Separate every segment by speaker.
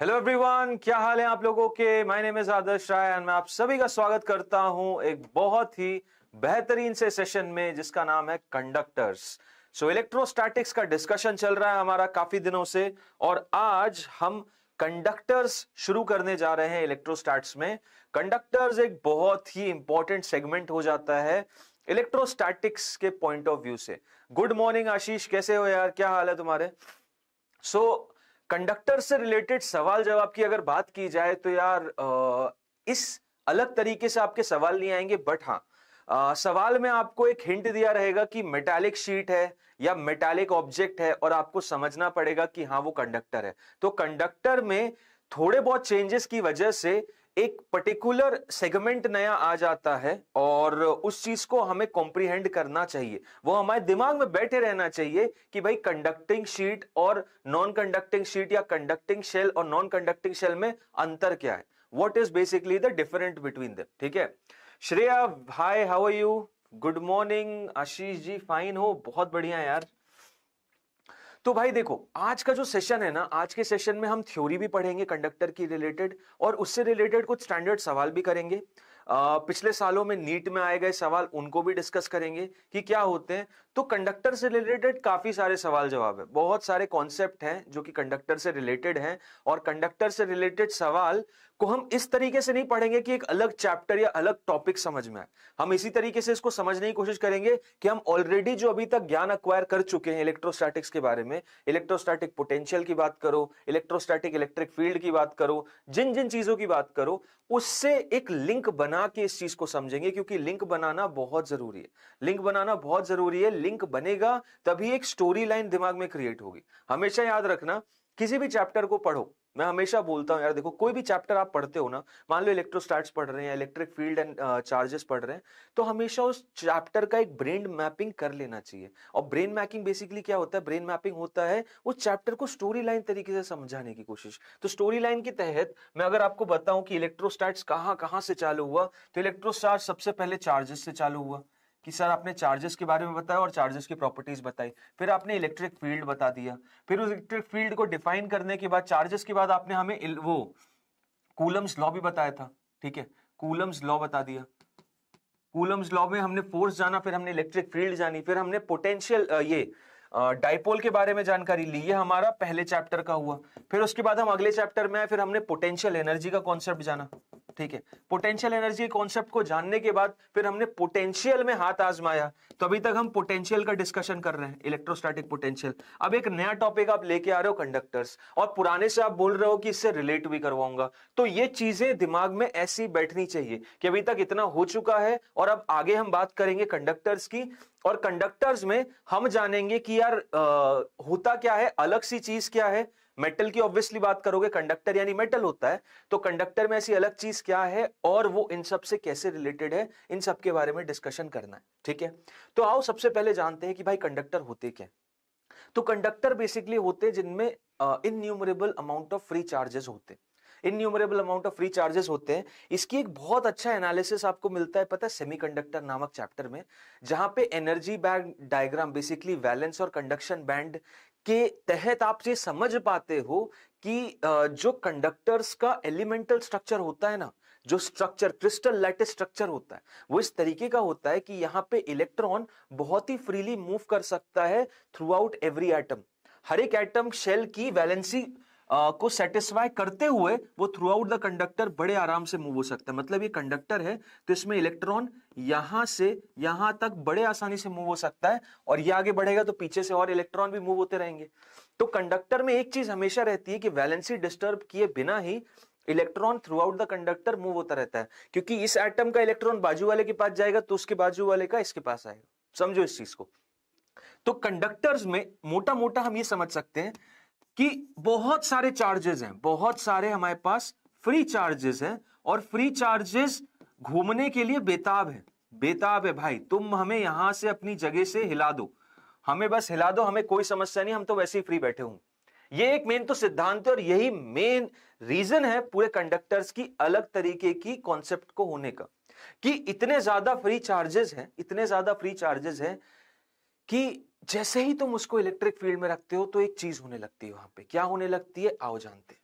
Speaker 1: Hello everyone, क्या हाल है आप लोगों के। My name is Adarsh Rai and मैं आप सभी का स्वागत करता हूं एक बहुत ही बेहतरीन से सेशन में जिसका नाम है कंडक्टर्स। इलेक्ट्रोस्टैटिक्स का डिस्कशन चल रहा है हमारा काफी दिनों से और आज हम कंडक्टर्स शुरू करने जा रहे हैं इलेक्ट्रोस्टैट्स में। कंडक्टर्स एक बहुत ही इंपॉर्टेंट सेगमेंट हो जाता है इलेक्ट्रोस्टैटिक्स के पॉइंट ऑफ व्यू से। गुड मॉर्निंग आशीष, कैसे हो यार, क्या हाल है तुम्हारे। कंडक्टर से रिलेटेड सवाल जवाब की अगर बात की जाए तो यार इस अलग तरीके से आपके सवाल नहीं आएंगे, बट हाँ सवाल में आपको एक हिंट दिया रहेगा कि मेटालिक शीट है या मेटालिक ऑब्जेक्ट है और आपको समझना पड़ेगा कि हाँ वो कंडक्टर है। तो कंडक्टर में थोड़े बहुत चेंजेस की वजह से एक पर्टिकुलर सेगमेंट नया आ जाता है और उस चीज को हमें कॉम्प्रिहेंड करना चाहिए, वो हमारे दिमाग में बैठे रहना चाहिए कि भाई कंडक्टिंग शीट और नॉन कंडक्टिंग शीट या कंडक्टिंग शेल और नॉन कंडक्टिंग शेल में अंतर क्या है, what is basically the different between them. ठीक है Shreya, hi, how are you, good morning. Ashish ji fine हो, बहुत बढ़िया यार। तो भाई देखो, आज का जो सेशन है ना, आज के सेशन में हम थ्योरी भी पढ़ेंगे कंडक्टर की रिलेटेड और उससे रिलेटेड कुछ स्टैंडर्ड सवाल भी करेंगे। पिछले सालों में नीट में आए गए सवाल उनको भी डिस्कस करेंगे कि क्या होते हैं। तो कंडक्टर से रिलेटेड काफी सारे सवाल जवाब है, बहुत सारे कॉन्सेप्ट हैं जो कि कंडक्टर से रिलेटेड हैं और कंडक्टर से रिलेटेड सवाल को हम इस तरीके से नहीं पढ़ेंगे कि एक अलग चैप्टर या अलग टॉपिक समझ में आए। हम इसी तरीके से इसको समझने की कोशिश करेंगे कि हम ऑलरेडी जो अभी तक ज्ञान अक्वायर कर चुके हैं इलेक्ट्रोस्टैटिक्स के बारे में, इलेक्ट्रोस्टैटिक पोटेंशियल की बात करो, इलेक्ट्रोस्टैटिक इलेक्ट्रिक फील्ड की बात करो, जिन जिन चीजों की बात करो, उससे एक लिंक बना के इस चीज को समझेंगे, क्योंकि लिंक बनाना बहुत जरूरी है। लिंक बनाना बहुत जरूरी है, लिंक बनेगा तभी एक स्टोरी लाइन दिमाग में क्रिएट होगी। हमेशा याद रखना, किसी भी चैप्टर को पढ़ो, मैं हमेशा बोलता हूं यार, देखो कोई भी चैप्टर आप पढ़ते हो ना, मान लो इलेक्ट्रोस्टैट्स पढ़ रहे हैं, इलेक्ट्रिक फील्ड एंड चार्जेस पढ़ रहे हैं, तो हमेशा उस चैप्टर का एक ब्रेन मैपिंग कर लेना चाहिए। और ब्रेन मैपिंग बेसिकली क्या होता है, ब्रेन मैपिंग होता है उस चैप्टर को स्टोरी लाइन तरीके से समझाने की कोशिश। तो स्टोरी लाइन के तहत मैं अगर आपको बताऊं कि इलेक्ट्रोस्टैट्स कहां कहां से चालू हुआ, तो इलेक्ट्रोस्टैट सबसे पहले चार्जेस से चालू हुआ कि सर आपने चार्जेस के बारे में बताया और चार्जेस की प्रॉपर्टीज बताई, फिर आपने इलेक्ट्रिक फील्ड बता दिया, फिर उस इलेक्ट्रिक फील्ड को डिफाइन करने के बाद चार्जेस के बाद आपने हमें वो कूलम्स लॉ भी बताया था। ठीक है, कूलम्स लॉ बता दिया, कूलम्स लॉ में हमने फोर्स जाना, फिर हमने इलेक्ट्रिक फील्ड जानी, फिर हमने पोटेंशियल ये डाइपोल के बारे में जानकारी ली, ये हमारा पहले चैप्टर का हुआ। फिर उसके बाद हम अगले चैप्टर में आए, फिर हमने पोटेंशियल एनर्जी का कॉन्सेप्ट जाना। ठीक है, पोटेंशियल एनर्जी कॉन्सेप्ट को जानने के बाद फिर हमने पोटेंशियल में हाथ आजमाया। तो अभी तक हम पोटेंशियल का डिस्कशन कर रहे हैं, इलेक्ट्रोस्टैटिक पोटेंशियल। अब एक नया टॉपिक आप लेके आ रहे हो कंडक्टर्स, और पुराने से आप बोल रहे हो कि इससे रिलेट भी करवाऊंगा। तो ये चीजें दिमाग में ऐसी बैठनी चाहिए कि अभी तक इतना हो चुका है और अब आगे हम बात करेंगे कंडक्टर्स की। और कंडक्टर्स में हम जानेंगे कि यार होता क्या है, अलग सी चीज क्या है। मेटल की ऑब्वियसली बात करोगे, कंडक्टर यानी मेटल होता है, तो कंडक्टर में ऐसी अलग चीज क्या है और वो इन सब से कैसे रिलेटेड है, इन सब के बारे में डिस्कशन करना है। ठीक है, तो आओ सबसे पहले जानते हैं कि भाई कंडक्टर होते क्या। तो कंडक्टर बेसिकली होते हैं जिनमें innumerable amount of free charges होते हैं। Innumerable amount of free charges होते हैं। इसकी एक बहुत अच्छा एनालिसिस आपको मिलता है, पता है, सेमीकंडक्टर नामक चैप्टर में, जहां पे energy band diagram, basically valence और कंडक्शन बैंड के तहत आप ये समझ पाते हो कि जो कंडक्टर्स का एलिमेंटल स्ट्रक्चर होता है ना, जो स्ट्रक्चर क्रिस्टल लैटिस स्ट्रक्चर होता है, वो इस तरीके का होता है कि यहां पे इलेक्ट्रॉन बहुत ही फ्रीली मूव कर सकता है थ्रू आउट एवरी एटम। हर एक एटम शेल की वैलेंसी को सेटिस्फाई करते हुए वो थ्रू आउट द कंडक्टर बड़े आराम से मूव हो सकता है। मतलब ये कंडक्टर है तो इसमें इलेक्ट्रॉन यहां से यहां तक बड़े आसानी से मूव हो सकता है, और ये आगे बढ़ेगा तो पीछे से और इलेक्ट्रॉन भी मूव होते रहेंगे। तो कंडक्टर में एक चीज हमेशा रहती है कि वैलेंसी डिस्टर्ब किए बिना ही electron throughout the conductor move होता रहता है, क्योंकि इस एटम का इलेक्ट्रॉन बाजू वाले के पास जाएगा तो उसके बाजू वाले का इसके पास आएगा। समझो इस चीज को। तो कंडक्टर्स में मोटा मोटा हम ये समझ सकते हैं कि बहुत सारे चार्जेस हैं, बहुत सारे हमारे पास फ्री चार्जेस हैं, और फ्री चार्जेस घूमने के लिए बेताब है। बेताब है भाई, तुम हमें यहां से अपनी जगह से हिला दो, हमें बस हिला दो, हमें कोई समस्या नहीं, हम तो वैसे ही फ्री बैठे हों। ये एक मेन तो सिद्धांत है और यही मेन रीजन है पूरे कंडक्टर्स की अलग तरीके की कॉन्सेप्ट को होने का, कि इतने ज्यादा फ्री चार्जेस हैं, इतने ज्यादा फ्री चार्जेस हैं कि जैसे ही तुम उसको इलेक्ट्रिक फील्ड में रखते हो तो एक चीज होने लगती है। वहां पे क्या होने लगती है, आओ जानते हैं।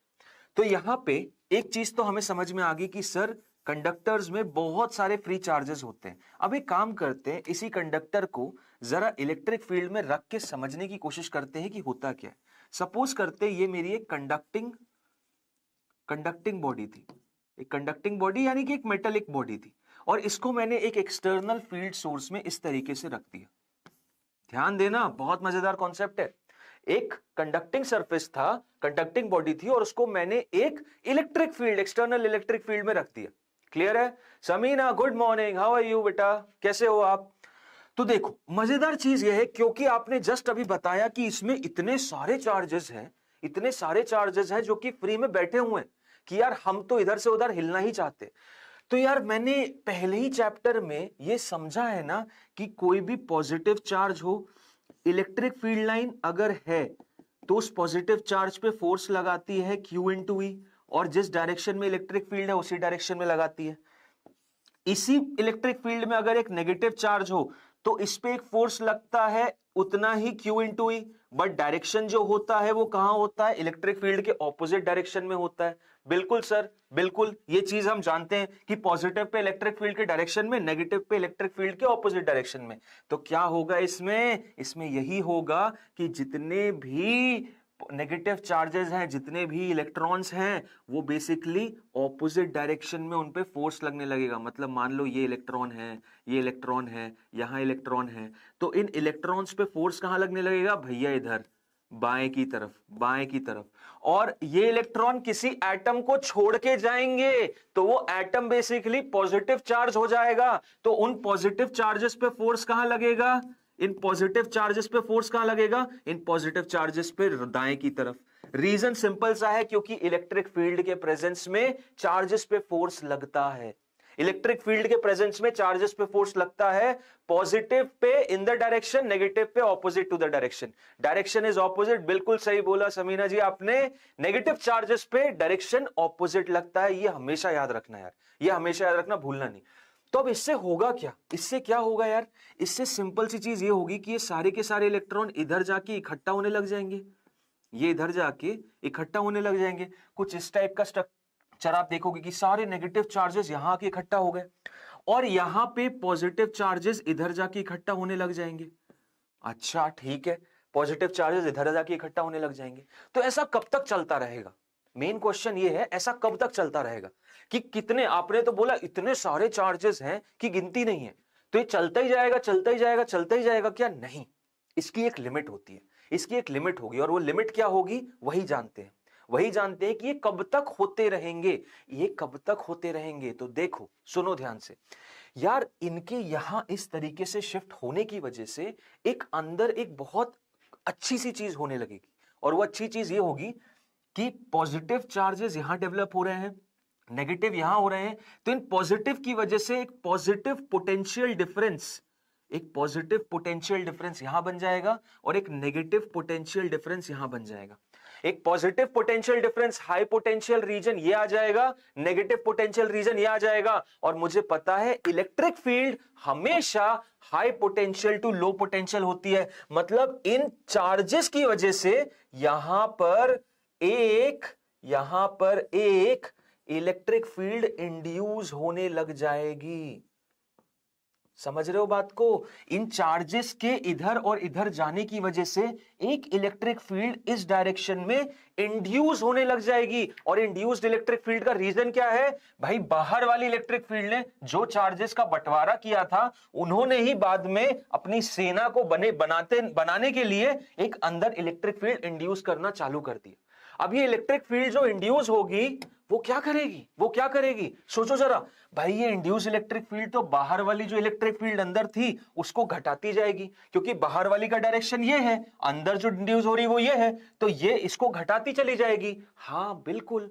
Speaker 1: तो यहां पे एक चीज तो हमें समझ में आ गई कि सर कंडक्टर्स में बहुत सारे फ्री चार्जेस होते हैं। अब एक काम करते हैं, इसी कंडक्टर को जरा इलेक्ट्रिक फील्ड में रख के समझने की कोशिश करते हैं कि होता क्या है। सपोज करते हैं ये मेरी एक कंडक्टिंग बॉडी थी, एक कंडक्टिंग बॉडी यानी कि एक मेटेलिक बॉडी थी, और इसको मैंने एक एक्सटर्नल फील्ड सोर्स में इस तरीके से रख दिया। ध्यान देना, बहुत मजेदार कॉन्सेप्ट है। एक कंडक्टिंग सरफेस था, कंडक्टिंग बॉडी थी, और उसको मैंने एक electric field, external electric field में रख दिया। क्लियर है? Sameena, good morning, how are you बेटा, कैसे हो आप? तो देखो मजेदार चीज यह है, क्योंकि आपने जस्ट अभी बताया कि इसमें इतने सारे चार्जेस हैं, इतने सारे चार्जेस हैं जो कि फ्री में बैठे हुए हैं कि यार हम तो इधर से उधर हिलना ही चाहते। तो यार मैंने पहले ही चैप्टर में ये समझा है ना कि कोई भी पॉजिटिव चार्ज हो, इलेक्ट्रिक फील्ड लाइन अगर है तो उस पॉजिटिव चार्ज पे फोर्स लगाती है Q इंटू ई, और जिस डायरेक्शन में इलेक्ट्रिक फील्ड है उसी डायरेक्शन में लगाती है। इसी इलेक्ट्रिक फील्ड में अगर एक नेगेटिव चार्ज हो तो इस पे एक फोर्स लगता है उतना ही Q into E, but direction जो होता है वो कहां होता है? इलेक्ट्रिक फील्ड के ऑपोजिट डायरेक्शन में होता है। बिल्कुल सर, बिल्कुल, ये चीज हम जानते हैं कि पॉजिटिव पे इलेक्ट्रिक फील्ड के डायरेक्शन में, नेगेटिव पे इलेक्ट्रिक फील्ड के ऑपोजिट डायरेक्शन में। तो क्या होगा इसमें यही होगा कि जितने भी नेगेटिव चार्जेस हैं, जितने भी इलेक्ट्रॉन्स हैं, वो बेसिकली ऑपोजिट डायरेक्शन में उन पे फोर्स लगने लगेगा। मतलब मान लो ये इलेक्ट्रॉन है, ये इलेक्ट्रॉन है, यहां इलेक्ट्रॉन है, तो इन इलेक्ट्रॉन्स पे फोर्स कहां लगने लगेगा भैया? इधर बाएं की तरफ, बाएं की तरफ। और ये इलेक्ट्रॉन किसी एटम को छोड़ के जाएंगे तो वो एटम बेसिकली पॉजिटिव चार्ज हो जाएगा। तो उन पॉजिटिव चार्जेस पे फोर्स कहां लगेगा? इन पॉजिटिव चार्जेस पे फोर्स कहां लगेगा? इन पॉजिटिव चार्जेस पे दाएं की तरफ। रीजन सिंपल सा है, क्योंकि इलेक्ट्रिक फील्ड के प्रेजेंस में चार्जेस पे फोर्स लगता है। इलेक्ट्रिक फील्ड के प्रेजेंस में चार्जेस पे फोर्स लगता है, पॉजिटिव पे इन द डायरेक्शन, नेगेटिव पे opposite to the direction. Direction is opposite, बिल्कुल सही बोला समीना जी आपने। नेगेटिव चार्जेस पे डायरेक्शन ऑपोजिट लगता है, ये हमेशा याद रखना यार, ये हमेशा याद रखना, भूलना नहीं। तो अब इससे होगा क्या? इससे क्या होगा यार? इससे सिंपल सी चीज ये होगी कि ये सारे के सारे इलेक्ट्रॉन इधर जाके इकट्ठा होने लग जाएंगे, ये इधर जाके इकट्ठा होने लग जाएंगे। कुछ इस टाइप का स्ट्रक्चर आप देखोगे कि सारे नेगेटिव चार्जेस यहां आके इकट्ठा हो गए, और यहां पे पॉजिटिव चार्जेस इधर जाके इकट्ठा होने लग जाएंगे। अच्छा ठीक है, पॉजिटिव चार्जेस इधर जाके इकट्ठा होने लग जाएंगे। तो ऐसा कब तक चलता रहेगा? मेन क्वेश्चन ये है, ऐसा कब तक चलता रहेगा? कि कितने, आपने तो बोला इतने सारे चार्जेस हैं कि गिनती नहीं है, तो ये चलता ही जाएगा, चलता ही जाएगा, चलता ही जाएगा क्या? नहीं, इसकी एक लिमिट होती है, इसकी एक लिमिट होगी, और वो लिमिट क्या होगी वही जानते हैं। वही जानते हैं कि ये कब तक होते रहेंगे, ये कब तक होते रहेंगे। तो देखो, सुनो ध्यान से यार, इनके यहां इस तरीके से शिफ्ट होने की वजह से एक अंदर एक बहुत अच्छी सी चीज होने लगेगी, और वो अच्छी चीज ये होगी कि पॉजिटिव चार्जेस यहां डेवलप हो रहे हैं, नेगेटिव यहां हो रहे हैं, तो इन पॉजिटिव की वजह से एक पॉजिटिव पोटेंशियल डिफरेंस यहां बन जाएगा, और एक नेगेटिव पोटेंशियल डिफरेंस यहां बन जाएगा। एक positive potential difference high potential region ये आ जाएगा, नेगेटिव पोटेंशियल रीजन ये आ जाएगा। और मुझे पता है इलेक्ट्रिक फील्ड हमेशा high potential to low potential होती है। मतलब इन चार्जेस की वजह से यहां पर एक इलेक्ट्रिक फील्ड इंड्यूस होने लग जाएगी। समझ रहे हो बात को? इन चार्जेस के इधर और इधर जाने की वजह से एक इलेक्ट्रिक फील्ड इस डायरेक्शन में इंड्यूस होने लग जाएगी। और इंड्यूस्ड इलेक्ट्रिक फील्ड का रीजन क्या है भाई? बाहर वाली इलेक्ट्रिक फील्ड ने जो चार्जेस का बंटवारा किया था, उन्होंने ही बाद में अपनी सेना को बनाने के लिए एक अंदर इलेक्ट्रिक फील्ड इंड्यूस करना चालू कर दिया। अब ये इलेक्ट्रिक फील्ड जो इंड्यूस होगी वो क्या करेगी? सोचो जरा भाई, ये इंड्यूस इलेक्ट्रिक फील्ड तो बाहर वाली जो इलेक्ट्रिक फील्ड अंदर थी उसको घटाती जाएगी, क्योंकि बाहर वाली का डायरेक्शन ये है, अंदर जो इंड्यूस हो रही वो ये है, तो ये इसको घटाती चली जाएगी। हाँ बिल्कुल,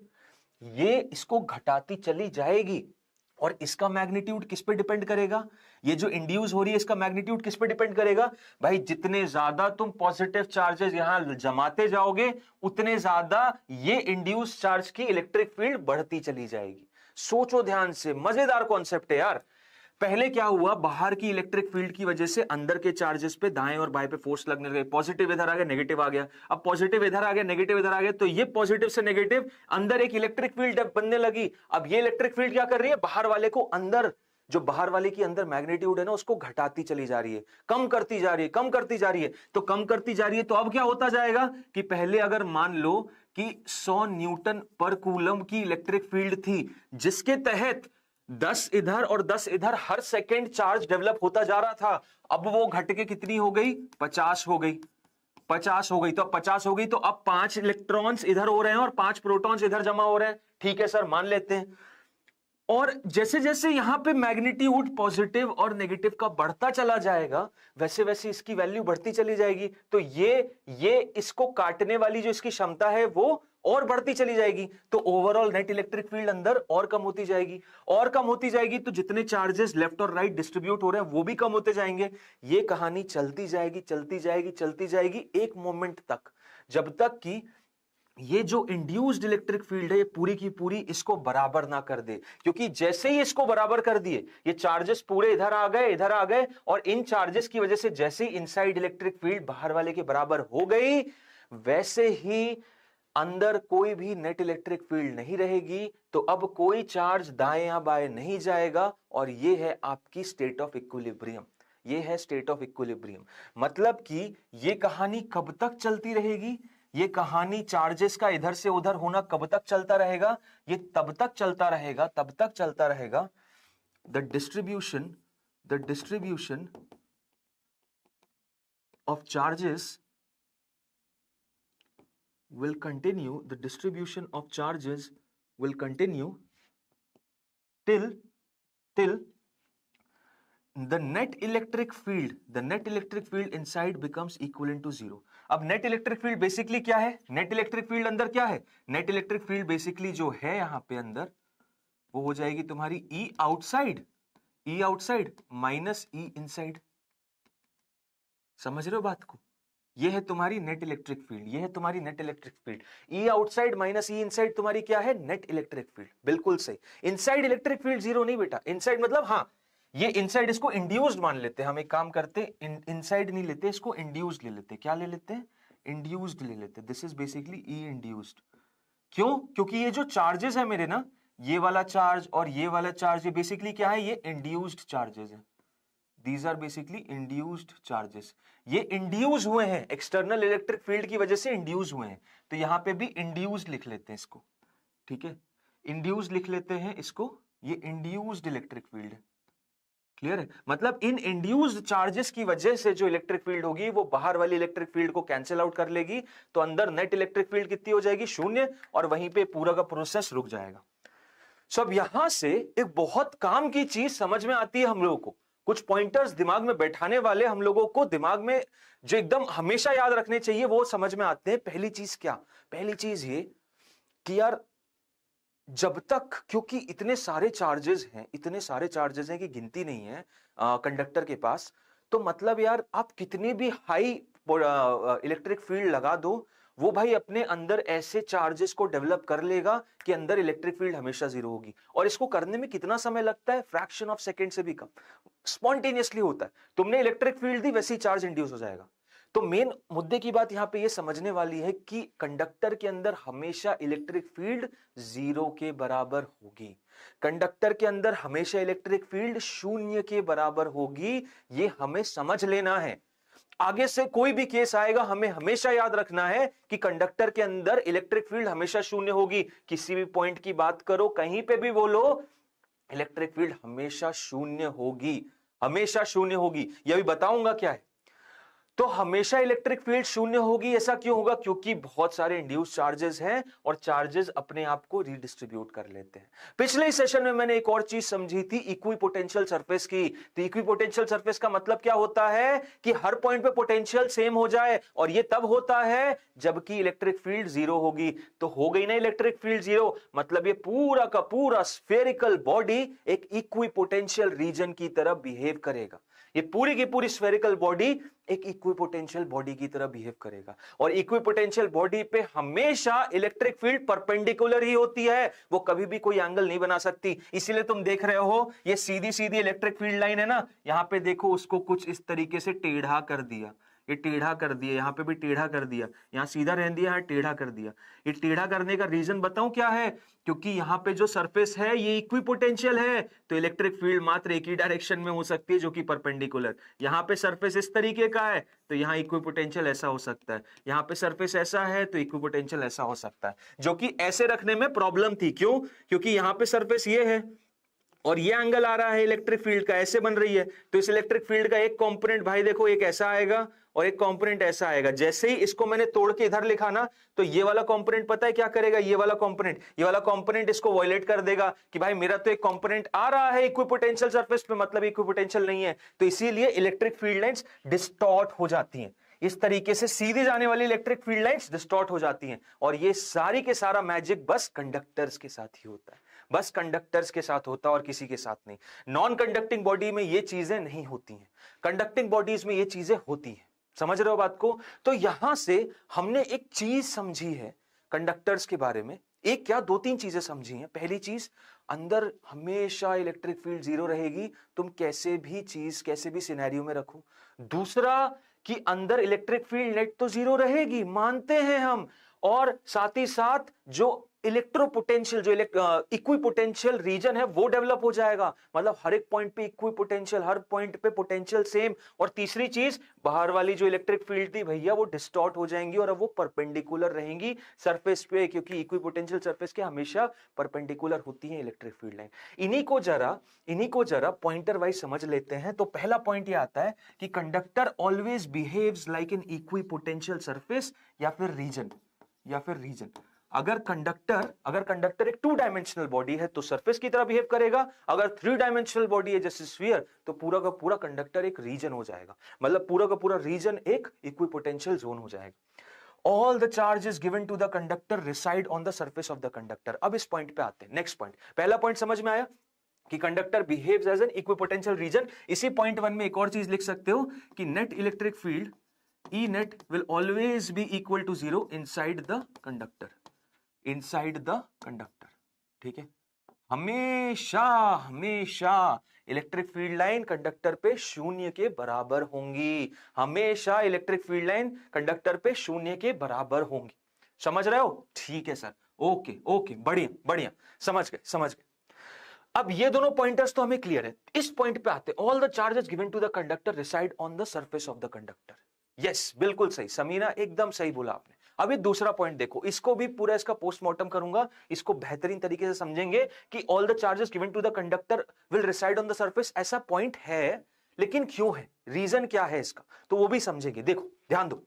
Speaker 1: ये इसको घटाती चली जाएगी। और इसका मैग्नीट्यूड किस पे डिपेंड करेगा? ये जो इंड्यूस हो रही है इसका मैग्नीट्यूड किस पे डिपेंड करेगा भाई? जितने ज्यादा तुम पॉजिटिव चार्जेस यहां जमाते जाओगे, उतने ज्यादा ये इंड्यूस चार्ज की इलेक्ट्रिक फील्ड बढ़ती चली जाएगी। सोचो ध्यान से, मजेदार कॉन्सेप्ट है यार। पहले क्या हुआ, बाहर की इलेक्ट्रिक फील्ड की वजह से अंदर के चार्जेस पे दाएं और बाएं पे फोर्स लगने लगे, पॉजिटिव इधर आ गया, नेगेटिव आ गया। अब पॉजिटिव इधर आ गया, नेगेटिव इधर आ गया, तो ये पॉजिटिव से नेगेटिव अंदर एक इलेक्ट्रिक फील्ड बनने लगी। अब ये इलेक्ट्रिक फील्ड क्या कर रही है, बाहर वाले को अंदर, जो बाहर वाले की अंदर मैग्नीट्यूड है ना, उसको घटाती चली जा रही है, कम करती जा रही है, कम करती जा रही है। तो कम करती जा रही है, तो अब क्या होता जाएगा कि पहले अगर मान लो कि 100 न्यूटन पर कूलम की इलेक्ट्रिक फील्ड थी, जिसके तहत 10 इधर और 10 इधर हर सेकेंड चार्ज डेवलप होता जा रहा था, अब वो घट के कितनी हो गई, 50 हो गई। 50 हो गई, तो अब 50 हो गई, तो अब 5 इलेक्ट्रॉन्स इधर हो रहे हैं और 5 प्रोटॉन्स इधर जमा हो रहे हैं। ठीक है सर, मान लेते हैं। और जैसे जैसे यहां पे मैग्नीट्यूड पॉजिटिव और नेगेटिव का बढ़ता चला जाएगा, वैसे वैसे इसकी वैल्यू बढ़ती चली जाएगी। तो ये इसको काटने वाली जो इसकी क्षमता है वो और बढ़ती चली जाएगी। तो ओवरऑल नेट इलेक्ट्रिक फील्ड अंदर और कम होती जाएगी, और कम होती जाएगी, तो जितने चार्जेस लेफ्ट और राइट डिस्ट्रीब्यूट हो रहे हैं वो भी कम होते जाएंगे। ये कहानी चलती जाएगी, चलती जाएगी, चलती जाएगी एक मोमेंट तक, जब तक कि ये जो इंड्यूस्ड इलेक्ट्रिक फील्ड है ये पूरी की पूरी इसको बराबर ना कर दे। क्योंकि जैसे ही इसको बराबर कर दिए, ये चार्जेस पूरे इधर आ गए, इधर आ गए, और इन चार्जेस की वजह से जैसे ही इनसाइड इलेक्ट्रिक फील्ड बाहर वाले के बराबर हो गई, वैसे ही अंदर कोई भी नेट इलेक्ट्रिक फील्ड नहीं रहेगी। तो अब कोई चार्ज दाएं या बाएं नहीं जाएगा, और ये है आपकी स्टेट ऑफ इक्विलिब्रियम। ये है स्टेट ऑफ इक्विलिब्रियम। मतलब कि ये कहानी कब तक चलती रहेगी, ये कहानी चार्जेस का इधर से उधर होना कब तक चलता रहेगा, ये तब तक चलता रहेगा, तब तक चलता रहेगा the distribution of charges will continue, the distribution of charges will continue till the net electric field inside becomes equivalent to 0. अब नेट इलेक्ट्रिक फील्ड बेसिकली क्या है, नेट इलेक्ट्रिक फील्ड अंदर क्या है, नेट इलेक्ट्रिक फील्ड बेसिकली जो है यहां पे अंदर वो हो जाएगी तुम्हारी E outside minus E inside. समझ रहे हो बात को, ये है तुम्हारी नेट इलेक्ट्रिक फील्ड, ये है तुम्हारी net electric field. E outside minus E inside तुम्हारी क्या है, नेट इलेक्ट्रिक फील्ड। बिल्कुल सही। इनसाइड इलेक्ट्रिक फील्ड जीरो नहीं बेटा, इनसाइड मतलब हाँ ये इनसाइड, इसको इंड्यूस्ड मान लेते हैं हम। एक काम करते, इनसाइड नहीं लेते, इसको इंड्यूस्ड ले लेते। क्या ले लेते हैं, इंड्यूस्ड ले लेते। This is basically E induced. क्यों, क्योंकि ये जो चार्जेस है मेरे ना, ये वाला चार्ज और ये वाला चार्ज, ये बेसिकली क्या है, ये इंड्यूस्ड चार्जेस है। These are basically induced charges. ये इंड्यूस हुए हैं, एक्सटर्नल इलेक्ट्रिक फील्ड की वजह से इंड्यूस हुए हैं। तो यहां पे भी इंड्यूस्ड लिख लेते हैं इसको, ठीक है, इंड्यूस्ड लिख लेते हैं इसको, ये इंड्यूस्ड इलेक्ट्रिक फील्ड है। क्लियर है, मतलब इन इंड्यूस्ड चार्जेस की वजह से जो इलेक्ट्रिक फील्ड होगी वो बाहर वाली इलेक्ट्रिक फील्ड को कैंसिल आउट कर लेगी, तो अंदर नेट इलेक्ट्रिक फील्ड कितनी हो जाएगी, 0, और वहीं पे पूरा का प्रोसेस रुक जाएगा। सो अब यहां से एक बहुत काम की चीज समझ में आती है हम लोगों को, कुछ पॉइंटर्स दिमाग में बैठाने वाले हम लोगों को दिमाग में जो एकदम हमेशा याद रखने चाहिए वो समझ में आते हैं। पहली चीज क्या, पहली चीज ये कि यार जब तक, क्योंकि इतने सारे चार्जेस हैं कि गिनती नहीं है कंडक्टर के पास, तो मतलब यार आप कितनी भी हाई इलेक्ट्रिक फील्ड लगा दो, वो भाई अपने अंदर ऐसे चार्जेस को डेवलप कर लेगा कि अंदर इलेक्ट्रिक फील्ड हमेशा जीरो होगी। और इसको करने में कितना समय लगता है, फ्रैक्शन ऑफ सेकंड से भी कम, स्पॉन्टेनियसली होता है। तुमने इलेक्ट्रिक फील्ड दी, वैसे ही चार्ज इंड्यूस हो जाएगा। तो मेन मुद्दे की बात यहां पे ये समझने वाली है कि कंडक्टर के अंदर हमेशा इलेक्ट्रिक फील्ड जीरो के बराबर होगी, कंडक्टर के अंदर हमेशा इलेक्ट्रिक फील्ड 0 के बराबर होगी। ये हमें समझ लेना है। आगे से कोई भी केस आएगा, हमें हमेशा याद रखना है कि कंडक्टर के अंदर इलेक्ट्रिक फील्ड हमेशा 0 होगी। किसी भी पॉइंट की बात करो, कहीं पे भी बोलो, इलेक्ट्रिक फील्ड हमेशा 0 होगी, हमेशा 0 होगी। यह भी बताऊंगा क्या है। तो हमेशा इलेक्ट्रिक फील्ड 0 होगी। ऐसा क्यों होगा, क्योंकि बहुत सारे इंड्यूस चार्जेस हैं और चार्जेस अपने आप को रीडिस्ट्रीब्यूट कर लेते हैं। पिछले सेशन में मैंने एक और चीज समझी थी, इक्विपोटेंशियल सरफेस की। तो इक्विपोटेंशियल सरफेस का मतलब क्या होता है कि हर पॉइंट पे पोटेंशियल सेम हो जाए, और ये तब होता है जबकि इलेक्ट्रिक फील्ड 0 होगी। तो हो गई ना इलेक्ट्रिक फील्ड 0, मतलब ये पूरा का पूरा स्फेरिकल बॉडी एक इक्विपोटेंशियल रीजन की तरह बिहेव करेगा। ये पूरी की पूरी स्फेरिकल बॉडी एक इक्विपोटेंशियल बॉडी की तरह बिहेव करेगा, और इक्विपोटेंशियल बॉडी पे हमेशा इलेक्ट्रिक फील्ड परपेंडिकुलर ही होती है, वो कभी भी कोई एंगल नहीं बना सकती। इसीलिए तुम देख रहे हो ये सीधी सीधी इलेक्ट्रिक फील्ड लाइन है ना, यहां पे देखो उसको कुछ इस तरीके से टेढ़ा कर दिया, ये टेढ़ा कर दिया, यहां पे भी टेढ़ा कर दिया, यहां सीधा रहने दिया, यहां टेढ़ा कर दिया। ये टेढ़ा करने का रीजन बताऊं क्या है? क्योंकि यहां पे जो सरफेस है ये इक्विपोटेंशियल है, तो इलेक्ट्रिक फील्ड मात्र एक ही डायरेक्शन में हो सकती है जो कि परपेंडिकुलर। यहां पे सरफेस इस तरीके का है तो यहां इक्विपोटेंशियल ऐसा हो सकता है, यहां पे सरफेस ऐसा है तो इक्विपोटेंशियल ऐसा हो सकता है, जो कि ऐसे रखने में प्रॉब्लम थी। क्यों? क्योंकि यहां पे सरफेस ये है और ये एंगल आ रहा है इलेक्ट्रिक फील्ड का, ऐसे बन रही है, तो इस इलेक्ट्रिक फील्ड का एक कंपोनेंट भाई देखो एक ऐसा आएगा और एक कंपोनेंट ऐसा आएगा। जैसे ही इसको मैंने तोड़ के इधर लिखा ना, तो ये वाला कंपोनेंट पता है क्या करेगा? ये वाला कंपोनेंट इसको वायलेट कर देगा कि भाई मेरा तो एक कंपोनेंट आ रहा है इक्विपोटेंशियल सरफेस पे, मतलब इक्विपोटेंशियल नहीं है, तो इसीलिए इलेक्ट्रिक फील्ड लाइंस डिस्टॉर्ट हो जाती हैं। इस तरीके से सीधे जाने वाली इलेक्ट्रिक फील्ड लाइंस डिस्टॉर्ट हो जाती हैं, और ये सारी के सारा मैजिक बस कंडक्टर्स के साथ ही होता है, बस कंडक्टर्स के साथ होता है और किसी के साथ नहीं। नॉन कंडक्टिंग बॉडी में ये चीजें नहीं होती हैं, कंडक्टिंग बॉडीज में ये चीजें होती हैं। समझ रहे हो बात को? तो यहां से हमने एक चीज समझी है कंडक्टर्स के बारे में, एक क्या दो तीन चीजें समझी हैं। पहली चीज, अंदर हमेशा इलेक्ट्रिक फील्ड जीरो रहेगी, तुम कैसे भी चीज कैसे भी सिनेरियो में रखो। दूसरा कि अंदर इलेक्ट्रिक फील्ड नेट तो जीरो रहेगी, मानते हैं हम, और साथ ही साथ जो इलेक्ट्रोपोटेंशियल जो इक्विपोटेंशियल रीजन है वो डेवलप हो जाएगा, मतलब हर एक पॉइंट पे इक्विपोटेंशियल, हर पॉइंट पे पोटेंशियल सेम। और तीसरी चीज, बाहर वाली जो इलेक्ट्रिक फील्ड थी भैया वो डिस्टॉर्ट हो जाएंगी और अब वो परपेंडिकुलर रहेंगी सरफेस पे, क्योंकि इक्विपोटेंशियल सरफेस के हमेशा परपेंडिकुलर होती है इलेक्ट्रिक फील्ड लाइन। इन्हीं को जरा पॉइंटर वाइज समझ लेते हैं। तो पहला पॉइंट ये आता है कि conductor always behaves like an equipotential surface या फिर रीजन। अगर कंडक्टर एक 2 डायमेंशनल बॉडी है तो सरफेस की तरह बिहेव करेगा, अगर 3 डायमेंशनल बॉडी है जैसे स्फीयर, तो पूरा का पूरा कंडक्टर एक रीजन हो जाएगा, मतलब पूरा का पूरा रीजन एक इक्विपोटेंशियल जोन हो जाएगा। All the charges given to the conductor reside on the surface of the conductor. अब इस पॉइंट पे आते हैं, नेक्स्ट पॉइंट। पहला पॉइंट समझ में आया कि conductor behaves as an equipotential region. इसी पॉइंट 1 में एक और चीज लिख सकते हो कि net electric field E net will always be equal to 0 inside the conductor, ठीक है? हमेशा इलेक्ट्रिक फील्ड लाइन कंडक्टर पे 0 के बराबर होंगी, हमेशा इलेक्ट्रिक फील्ड लाइन कंडक्टर पे 0 के बराबर होंगी। समझ रहे हो? ठीक है सर, ओके, बढ़िया, समझ गए। अब ये दोनों पॉइंटर्स तो हमें क्लियर है। इस पॉइंट पे आते, all the charges given to the conductor reside on the surface of the conductor. Yes, बिल्कुल सही समीना, एकदम सही बोला आपने। अभी दूसरा पॉइंट देखो, इसको भी पूरा इसका पोस्टमार्टम करूंगा, इसको बेहतरीन तरीके से समझेंगे कि all the charges given to the conductor will reside on the surface. ऐसा पॉइंट है, लेकिन क्यों है, रीजन क्या है इसका, तो वो भी समझेंगे। देखो, ध्यान दो।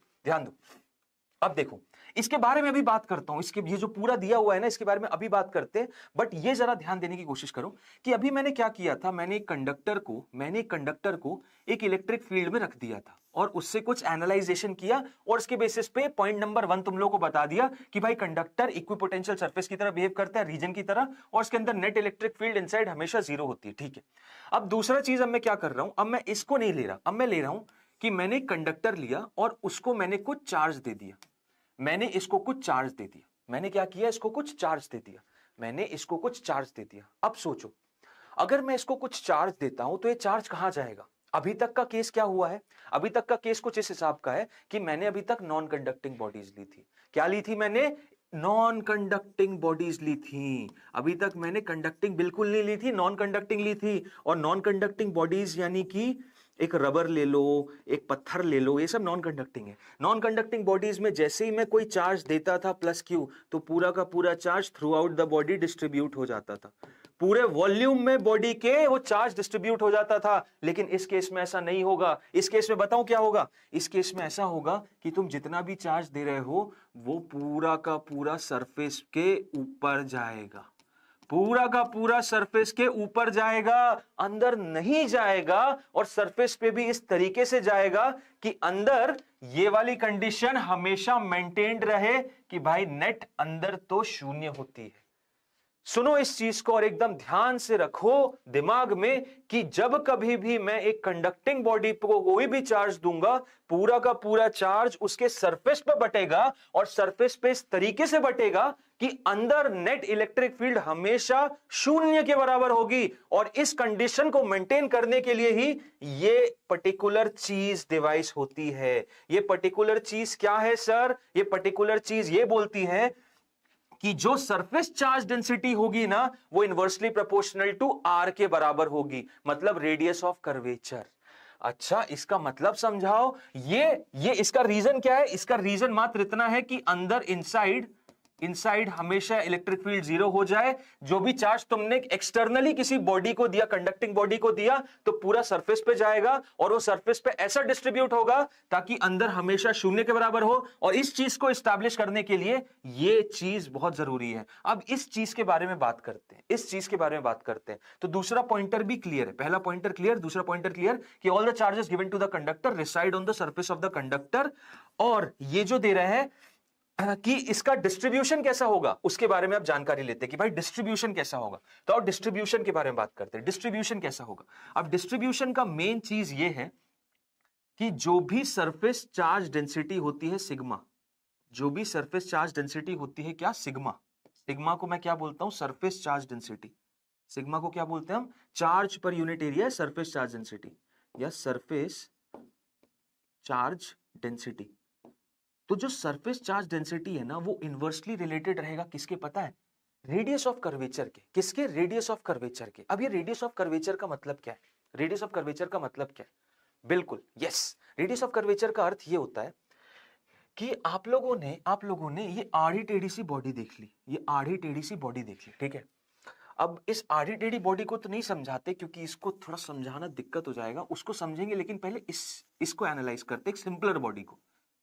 Speaker 1: अब देखो, इसके बारे में अभी बात करता हूं, इसके ये जो पूरा दिया हुआ है ना, इसके बारे में अभी बात करते हैं। बट ये जरा ध्यान देने की कोशिश करो कि अभी मैंने क्या किया था, मैंने एक कंडक्टर को एक इलेक्ट्रिक फील्ड में रख दिया था और उससे कुछ एनालाइजेशन किया, और उसके बेसिस पे पॉइंट नंबर 1 तुम लोगों को बता दिया कि भाई कंडक्टर इक्विपोटेंशियल सरफेस की तरह बिहेव करता है, रीजन की तरह, और उसके अंदर नेट इलेक्ट्रिक फील्ड इनसाइड हमेशा 0 होती है। ठीक है, अब दूसरा चीज अब मैं क्या कर रहा हूं, अब मैं इसको नहीं ले रहा, अब मैं ले रहा हूं कि मैंने कंडक्टर लिया और उसको मैंने कुछ चार्ज दे दिया, मैंने इसको कुछ चार्ज दे दिया। मैंने क्या किया, इसको कुछ चार्ज दे दिया, मैंने इसको कुछ चार्ज दे दिया। अब सोचो, अगर मैं इसको कुछ चार्ज देता हूं तो ये चार्ज कहां जाएगा? अभी तक का केस क्या हुआ है, अभी तक का केस कुछ इस हिसाब का है कि मैंने अभी तक नॉन कंडक्टिंग बॉडीज ली थी। क्या ली थी मैंने? नॉन कंडक्टिंग बॉडीज ली थी। अभी तक मैंने कंडक्टिंग बिल्कुल नहीं ली थी, नॉन कंडक्टिंग ली थी। और नॉन कंडक्टिंग बॉडीज यानी कि एक रबर ले लो, एक पत्थर ले लो, ये सब नॉन कंडक्टिंग है। नॉन कंडक्टिंग बॉडीज में जैसे ही मैं कोई चार्ज देता था प्लस क्यू, तो पूरा का पूरा charge through out the body distribute हो जाता था, पूरे वॉल्यूम में बॉडी के वो चार्ज डिस्ट्रीब्यूट हो जाता था। लेकिन इस केस में ऐसा नहीं होगा। इस केस में बताऊं क्या होगा? इस केस में ऐसा होगा कि तुम जितना भी चार्ज दे रहे हो वो पूरा का पूरा सरफेस के ऊपर जाएगा, पूरा का पूरा सरफेस के ऊपर जाएगा, अंदर नहीं जाएगा। और सरफेस पे भी इस तरीके से जाएगा कि अंदर ये वाली कंडीशन हमेशा मेंटेन्ड रहे कि भाई नेट अंदर तो 0 होती है। सुनो इस चीज को और एकदम ध्यान से रखो दिमाग में कि जब कभी भी मैं एक कंडक्टिंग बॉडी को कोई भी चार्ज दूंगा, पूरा का पूरा चार्ज उसके सरफेस पे बटेगा और सरफेस पे इस तरीके से बटेगा कि अंदर नेट इलेक्ट्रिक फील्ड हमेशा शून्य के बराबर होगी। और इस कंडीशन को मेंटेन करने के लिए ही ये पर्टिकुलर चीज डिवाइस होती है। ये पर्टिकुलर चीज क्या है सर? ये पर्टिकुलर चीज ये बोलती है कि जो सरफेस चार्ज डेंसिटी होगी ना, वो इनवर्सली प्रोपोर्शनल टू आर के बराबर होगी, मतलब रेडियस ऑफ कर्वेचर। अच्छा, इसका मतलब समझाओ। ये इसका रीजन क्या है? इसका रीजन मात्र इतना है कि अंदर इनसाइड हमेशा इलेक्ट्रिक फील्ड जीरो हो जाए। जो भी चार्ज तुमने एक्सटर्नली किसी बॉडी को दिया, कंडक्टिंग बॉडी को दिया, तो पूरा सरफेस पे जाएगा और वो सरफेस पे ऐसा डिस्ट्रीब्यूट होगा ताकि अंदर हमेशा शून्य के बराबर हो। और इस चीज को एस्टैब्लिश करने के लिए ये चीज बहुत जरूरी है। अब इस चीज के बारे में बात करते हैं, तो दूसरा पॉइंटर भी क्लियर है। पहला पॉइंटर क्लियर, दूसरा पॉइंटर क्लियर कि all the charges given to the conductor reside on the surface of the conductor. और ये जो दे रहे हैं कि इसका डिस्ट्रीब्यूशन कैसा होगा, उसके बारे में आप जानकारी लेते हैं कि भाई डिस्ट्रीब्यूशन कैसा होगा। तो अब डिस्ट्रीब्यूशन के बारे में बात करते हैं, डिस्ट्रीब्यूशन कैसा होगा। अब डिस्ट्रीब्यूशन का मेन चीज ये है कि जो भी सरफेस चार्ज डेंसिटी होती है सिग्मा, जो भी सरफेस चार्ज डेंसिटी होती है क्या? सिग्मा। सिग्मा को मैं क्या बोलता हूं? Surface charge density. सिग्मा को क्या बोलते हैं हम? Charge per unit area, surface charge density या सरफेस चार्ज डेंसिटी। तो जो सरफेस चार्ज डेंसिटी है ना, वो इनवर्सली रिलेटेड रहेगा किसके? पता है? रेडियस ऑफ कर्वेचर के। किसके? रेडियस ऑफ कर्वेचर के। अब ये रेडियस ऑफ कर्वेचर का मतलब क्या है? रेडियस ऑफ कर्वेचर का मतलब क्या है? बिल्कुल यस, रेडियस ऑफ कर्वेचर का अर्थ ये होता है कि आप लोगों ने ये आड़ी टेढ़ी सी बॉडी देख ली, ये आड़ी टेढ़ी सी बॉडी देख ली, ठीक है। अब इस आड़ी टेढ़ी बॉडी को तो नहीं समझाते क्योंकि इसको थोड़ा समझाना दिक्कत हो जाएगा, उसको समझेंगे, लेकिन पहले इसको एनालाइज करते, एक सिंपलर बॉडी को,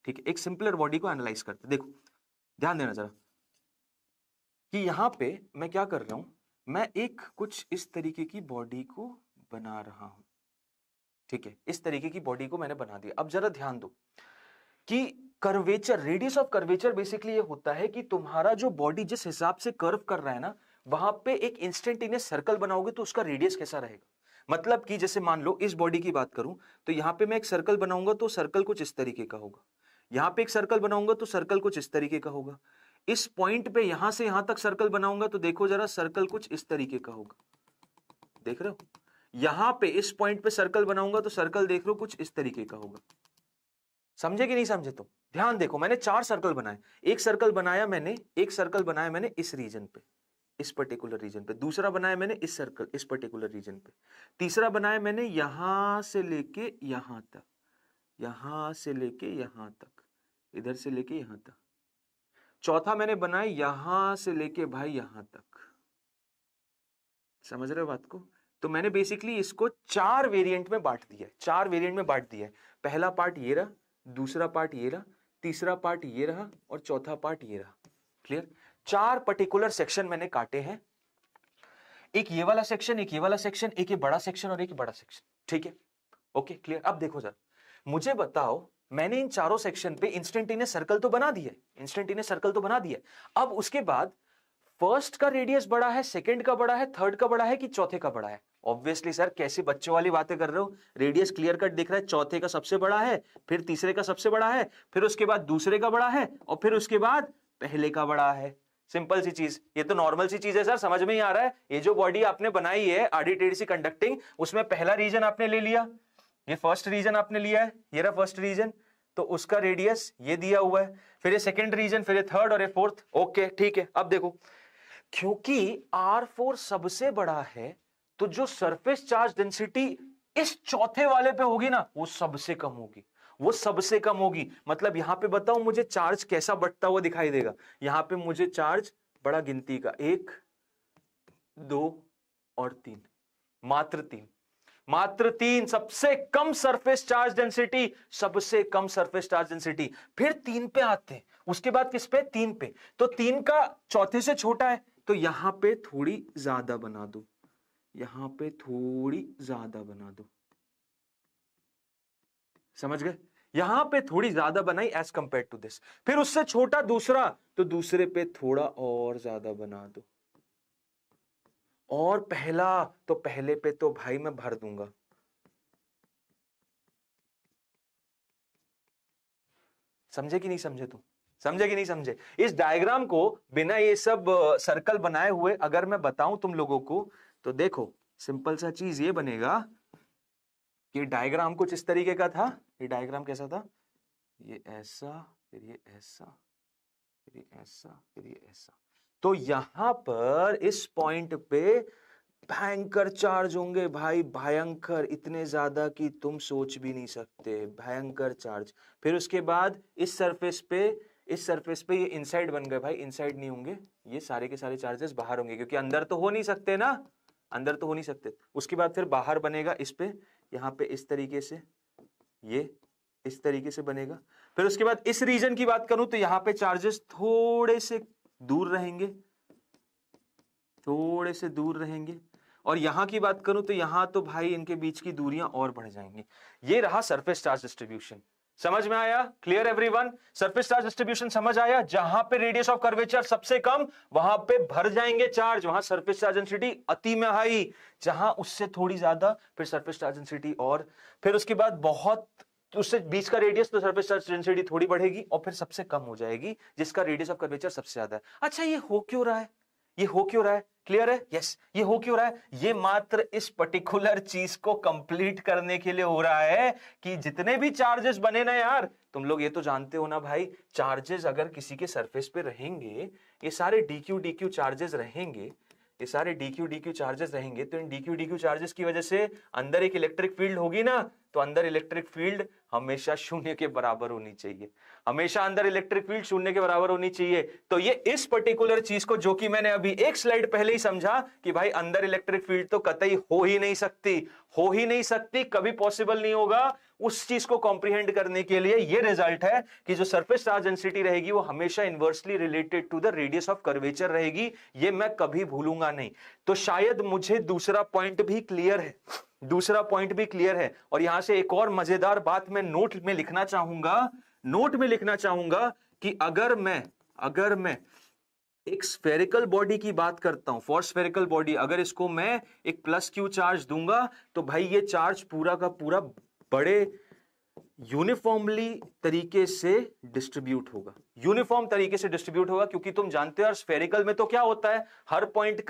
Speaker 1: ठीक है, एक सिंपलर बॉडी को एनालाइज करते। देखो ध्यान देना जरा कि यहां पे मैं क्या कर रहा हूं, मैं एक कुछ इस तरीके की बॉडी को बना रहा हूं, ठीक है, इस तरीके की बॉडी को मैंने बना दिया। अब जरा ध्यान दो कि curvature, radius of curvature basically ये होता है कि तुम्हारा जो बॉडी जिस हिसाब से कर्व कर रहा है ना, वहां पे एक इंस्टेंटेनियस सर्कल बनाओगे तो उसका रेडियस कैसा रहेगा। मतलब कि जैसे मान लो इस बॉडी की बात करूं तो यहां पे मैं एक सर्कल बनाऊंगा तो सर्कल कुछ इस तरीके का होगा, यहां पे एक सर्कल बनाऊंगा तो सर्कल कुछ इस तरीके का होगा, इस पॉइंट पे यहां से यहां तक सर्कल बनाऊंगा तो देखो जरा सर्कल कुछ इस तरीके का होगा, देख रहे हो। यहां पे इस पॉइंट पे सर्कल बनाऊंगा तो सर्कल देख रहे हो कुछ इस तरीके का होगा। समझे कि नहीं समझे? तुम ध्यान देखो, मैंने 4 सर्कल बनाए। एक सर्कल बनाया मैंने इस रीजन पे, इस पर्टिकुलर रीजन पे, दूसरा बनाया मैंने इस सर्कल इस पर्टिकुलर रीजन पे, तीसरा बनाया मैंने यहां से लेके यहां तक, यहां से लेके यहां तक, इधर से लेके यहां तक, चौथा मैंने बनाया यहां से लेके भाई यहां तक। समझ रहे हो बात को? तो मैंने बेसिकली इसको 4 वेरिएंट में बांट दिया है, 4 वेरिएंट में बांट दिया है। पहला पार्ट ये रहा, दूसरा पार्ट ये रहा, तीसरा पार्ट ये रहा और चौथा पार्ट ये रहा। क्लियर? 4 पर्टिकुलर सेक्शन मैंने काटे हैं, एक ये वाला सेक्शन, एक ये वाला सेक्शन, एक ये बड़ा सेक्शन और एक ये बड़ा सेक्शन, ठीक है। Okay clear? अब देखो जरा, मुझे बताओ, मैंने इन चारों सेक्शन पे इंस्टेंटेनियस सर्कल तो बना दिया, इंस्टेंटेनियस सर्कल तो बना दिया। अब उसके बाद फर्स्ट का रेडियस बड़ा है, सेकंड का बड़ा है, थर्ड का बड़ा है कि चौथे का बड़ा है? ऑब्वियसली सर, कैसी बच्चों वाली बातें कर रहे हो। रेडियस क्लियर कट दिख रहा है, चौथे का सबसे बड़ा है, फिर तीसरे का सबसे बड़ा है, फिर उसके बाद दूसरे का बड़ा है और फिर उसके बाद पहले का बड़ा है। सिंपल सी चीज, ये तो नॉर्मल सी चीज है सर, समझ में ही आ रहा है। ये जो बॉडी आपने बनाई है आड़ी टेढ़ी सी कंडक्टिंग, उसमें पहला रीजन आपने ले लिया, ये फर्स्ट रीजन आपने लिया है, ये रहा फर्स्ट रीजन, तो उसका रेडियस ये दिया हुआ है, फिर ये सेकंड रीजन, फिर ये थर्ड और ये फोर्थ। ओके ठीक है। अब देखो, क्योंकि R4 सबसे बड़ा है तो जो सरफेस चार्ज डेंसिटी इस चौथे वाले पे होगी ना, वो सबसे कम होगी, वो सबसे कम होगी। मतलब यहां पे बताओ मुझे चार्ज कैसा बढ़ता हुआ दिखाई देगा। यहां पे मुझे चार्ज बड़ा गिनती का 1 2 और 3, मात्र 3, मात्र 3, सबसे कम सरफेस चार्ज डेंसिटी, सबसे कम सरफेस चार्ज डेंसिटी। फिर 3 पे आते हैं, उसके बाद किस पे? 3 पे। तो 3 का चौथे से छोटा है तो यहां पे थोड़ी ज्यादा बना दो, यहां पे थोड़ी ज्यादा बना दो। समझ गए? यहां पे थोड़ी ज्यादा बनाई एज कंपेयर टू दिस। फिर उससे छोटा दूसरा, तो दूसरे पे थोड़ा और ज्यादा बना दो। और पहला, तो पहले पे तो भाई मैं भर दूंगा। समझे कि नहीं समझे? तुम समझे कि नहीं समझे? इस डायग्राम को बिना ये सब सर्कल बनाए हुए अगर मैं बताऊं तुम लोगों को, तो देखो सिंपल सा चीज ये बनेगा कि डायग्राम कुछ इस तरीके का था। ये डायग्राम कैसा था? ये ऐसा, फिर ये ऐसा, फिर ये ऐसा, फिर ये ऐसा। तो यहां पर इस पॉइंट पे भयंकर चार्ज होंगे भाई, भयंकर, इतने ज्यादा कि तुम सोच भी नहीं सकते, भयंकर चार्ज। फिर उसके बाद इस सरफेस पे, इस सरफेस पे ये इनसाइड बन गए भाई, इनसाइड नहीं होंगे, ये सारे के सारे चार्जेस बाहर होंगे, क्योंकि अंदर तो हो नहीं सकते ना, अंदर तो हो नहीं सकते। उसके बाद फिर बाहर बनेगा इस पे, यहाँ पे इस तरीके से, ये इस तरीके से बनेगा। फिर उसके बाद इस रीजन की बात करूं तो यहां पे चार्जेस थोड़े से दूर रहेंगे, थोड़े से दूर रहेंगे। और यहां की बात करूं तो यहां तो भाई इनके बीच की दूरियां और बढ़ जाएंगी। ये रहा सरफेस चार्ज डिस्ट्रीब्यूशन। समझ में आया? Clear everyone? Surface charge distribution समझ आया? जहां पे रेडियस ऑफ कर्वेचर सबसे कम, वहां पे भर जाएंगे चार्ज, वहां सरफेस चार्ज डेंसिटी अति में हाई। जहां उससे थोड़ी ज्यादा, फिर सरफेस चार्ज डेंसिटी और, फिर उसके बाद बहुत, तो उससे बीच का रेडियस, तो सरफेस चार्ज डेंसिटी थोड़ी बढ़ेगी, और फिर सबसे कम हो जाएगी जिसका रेडियस ऑफ कर्वेचर सबसे ज्यादा है। अच्छा, ये हो क्यों रहा है? ये हो क्यों रहा है? क्लियर है? यस, ये हो क्यों रहा है? ये मात्र इस पर्टिकुलर चीज को कंप्लीट करने के लिए हो रहा है कि जितने भी चार्जेस बने ना यार, तुम लोग ये तो जानते हो ना भाई, चार्जेस अगर किसी के सरफेस पे रहेंगे, ये सारे डीक्यू डीक्यू चार्जेस रहेंगे, ये सारे डीक्यू डीक्यू चार्जेस रहेंगे, तो इन डीक्यू डीक्यू चार्जेस की वजह से अंदर एक इलेक्ट्रिक फील्ड होगी ना, तो अंदर इलेक्ट्रिक फील्ड हमेशा शून्य के बराबर होनी चाहिए, हमेशा अंदर इलेक्ट्रिक फील्ड शून्य के बराबर होनी चाहिए। तो ये इस पर्टिकुलर चीज को, जो कि मैंने अभी एक स्लाइड पहले ही समझा कि भाई अंदर इलेक्ट्रिक फील्ड तो कतई हो ही नहीं सकती, हो ही नहीं सकती, कभी पॉसिबल नहीं होगा। उस चीज को कॉम्प्रिहेंड करने के लिए ये रिजल्ट है कि जो सरफेस चार्ज डेंसिटी रहेगी वो हमेशा inversely related to the radius of curvature रहेगी। ये मैं कभी भूलूंगा नहीं। तो शायद मुझे दूसरा पॉइंट भी क्लियर है, दूसरा पॉइंट भी क्लियर है। और यहां से एक और मजेदार बात मैं नोट में लिखना चाहूंगा, नोट में लिखना चाहूंगा कि अगर मैं एक स्फेरिकल बॉडी की बात करता हूं, फॉर स्फेरिकल बॉडी, अगर इसको मैं एक प्लस क्यू चार्ज दूंगा, तो भाई ये चार्ज पूरा का पूरा बड़े यूनिफॉर्मली तरीके से डिस्ट्रीब्यूट होगा, यूनिफॉर्म तरीके से डिस्ट्रीब्यूट होगा। क्योंकि तुम जानते हो यार, स्फेरिकल में तो क्या होता है, हर पॉइंट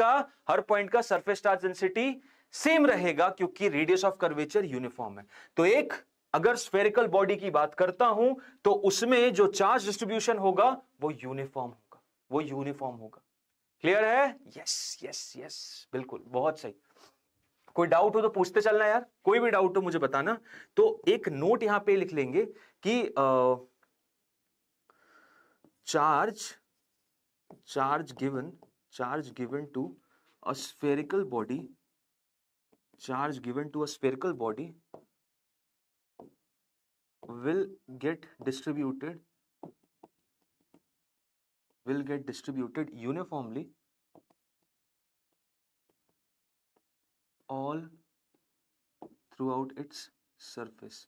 Speaker 1: का सरफेस चार्ज डेंसिटी सेम रहेगा, क्योंकि रेडियस ऑफ कर्वेचर यूनिफॉर्म है। तो एक अगर स्फेरिकल बॉडी की बात करता हूं, तो उसमें जो चार्ज डिस्ट्रीब्यूशन होगा वो यूनिफॉर्म होगा, वो यूनिफॉर्म होगा। क्लियर है? यस यस यस, बिल्कुल, बहुत सही। कोई डाउट हो तो पूछते चलना यार, कोई भी डाउट हो मुझे बताना। तो एक नोट यहां पे लिख लेंगे कि charge given to a spherical body, charge given to a spherical body will get distributed uniformly all throughout its surface,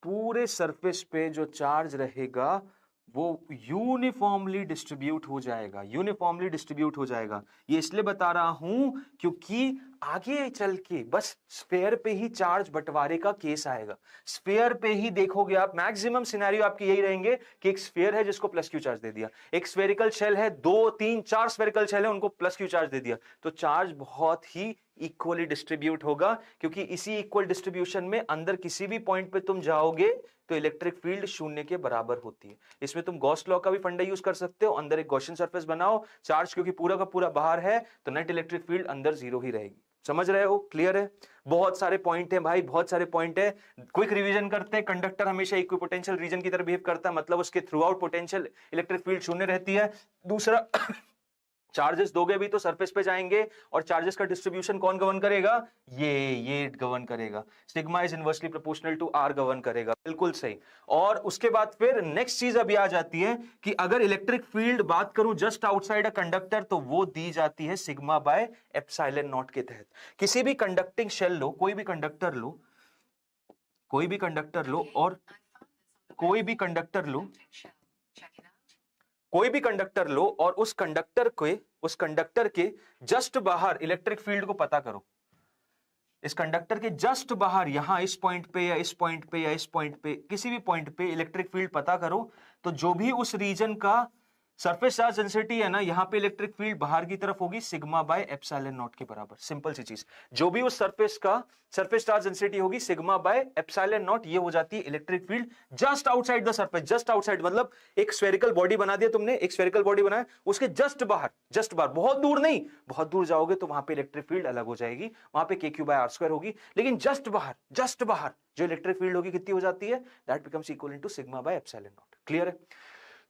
Speaker 1: पूरे सरफेस पे जो चार्ज रहेगा वो यूनिफॉर्मली डिस्ट्रीब्यूट हो जाएगा, यूनिफॉर्मली डिस्ट्रीब्यूट हो जाएगा। ये इसलिए बता रहा हूं क्योंकि आगे चल के बस स्फेयर पे ही चार्ज बंटवारे का केस आएगा। स्फेयर पे ही देखोगे आप, मैक्सिमम सिनेरियो आपके यही रहेंगे कि एक स्फेयर है जिसको प्लस क्यू चार्ज दे दिया, एक स्फेरिकल शेल है, 2 3 4 स्फेरिकल शेल है, उनको प्लस क्यू चार्ज दे दिया, तो चार्ज बहुत ही इक्वली डिस्ट्रीब्यूट होगा। क्योंकि इसी इक्वल डिस्ट्रीब्यूशन में अंदर किसी भी पॉइंट पे तुम जाओगे तो इलेक्ट्रिक फील्ड शून्य के बराबर होती है। इसमें तुम गॉस लॉ का भी फंडा यूज कर सकते हो, अंदर एक गॉसियन सरफेस बनाओ, चार्ज क्योंकि पूरा का पूरा बाहर है तो नेट इलेक्ट्रिक फील्ड अंदर जीरो ही रहेगी। समझ रहे हो? क्लियर है? बहुत सारे पॉइंट है भाई, बहुत सारे पॉइंट है। क्विक रिवीजन करते हैं। कंडक्टर हमेशा इक्विपोटेंशियल रीजन की तरह बिहेव करता है, मतलब उसके through out potential electric field शून्य रहती है। दूसरा, चार्जेस दोगे भी तो सरफेस पे जाएंगे, और चार्जेस का डिस्ट्रीब्यूशन कौन गवर्न करेगा? ये गवर्न करेगा। Sigma is inversely proportional to R govern करेगा। बिल्कुल सही। और उसके बाद फिर नेक्स्ट चीज अभी आ जाती है कि अगर इलेक्ट्रिक फील्ड बात करूं जस्ट आउटसाइड अ कंडक्टर, तो वो दी जाती है सिग्मा बाय एप्सिलॉन नॉट के तहत। किसी भी कंडक्टिंग शेल लो, कोई भी कंडक्टर लो, और कोई भी कंडक्टर लो, कोई भी कंडक्टर लो और उस कंडक्टर के जस्ट बाहर इलेक्ट्रिक फील्ड को पता करो। इस कंडक्टर के जस्ट बाहर यहां इस पॉइंट पे या इस पॉइंट पे या इस पॉइंट पे किसी भी पॉइंट पे इलेक्ट्रिक फील्ड पता करो, तो जो भी उस रीजन का सरफेस चार्ज डेंसिटी है ना, यहां पे इलेक्ट्रिक फील्ड बाहर की तरफ होगी सिग्मा बाय एप्सिलॉन नॉट के बराबर। सिंपल सी चीज, जो भी उस सरफेस चार्ज डेंसिटी होगी सिग्मा बाय एप्सिलॉन नॉट, ये हो जाती है electric field just outside the surface. Just outside मतलब एक स्फेरिकल बॉडी बना दिया तुमने, एक स्फेरिकल बॉडी बनाया, उसके जस्ट बाहर बहुत दूर नहीं, बहुत दूर जाओगे तो वहां पे इलेक्ट्रिक फील्ड अलग हो जाएगी, वहां पे के क्यू बाय आर स्क्वायर होगी, लेकिन जस्ट बाहर जो इलेक्ट्रिक फील्ड होगी कितनी हो जाती है, that becomes equal to sigma by epsilon not. Clear है?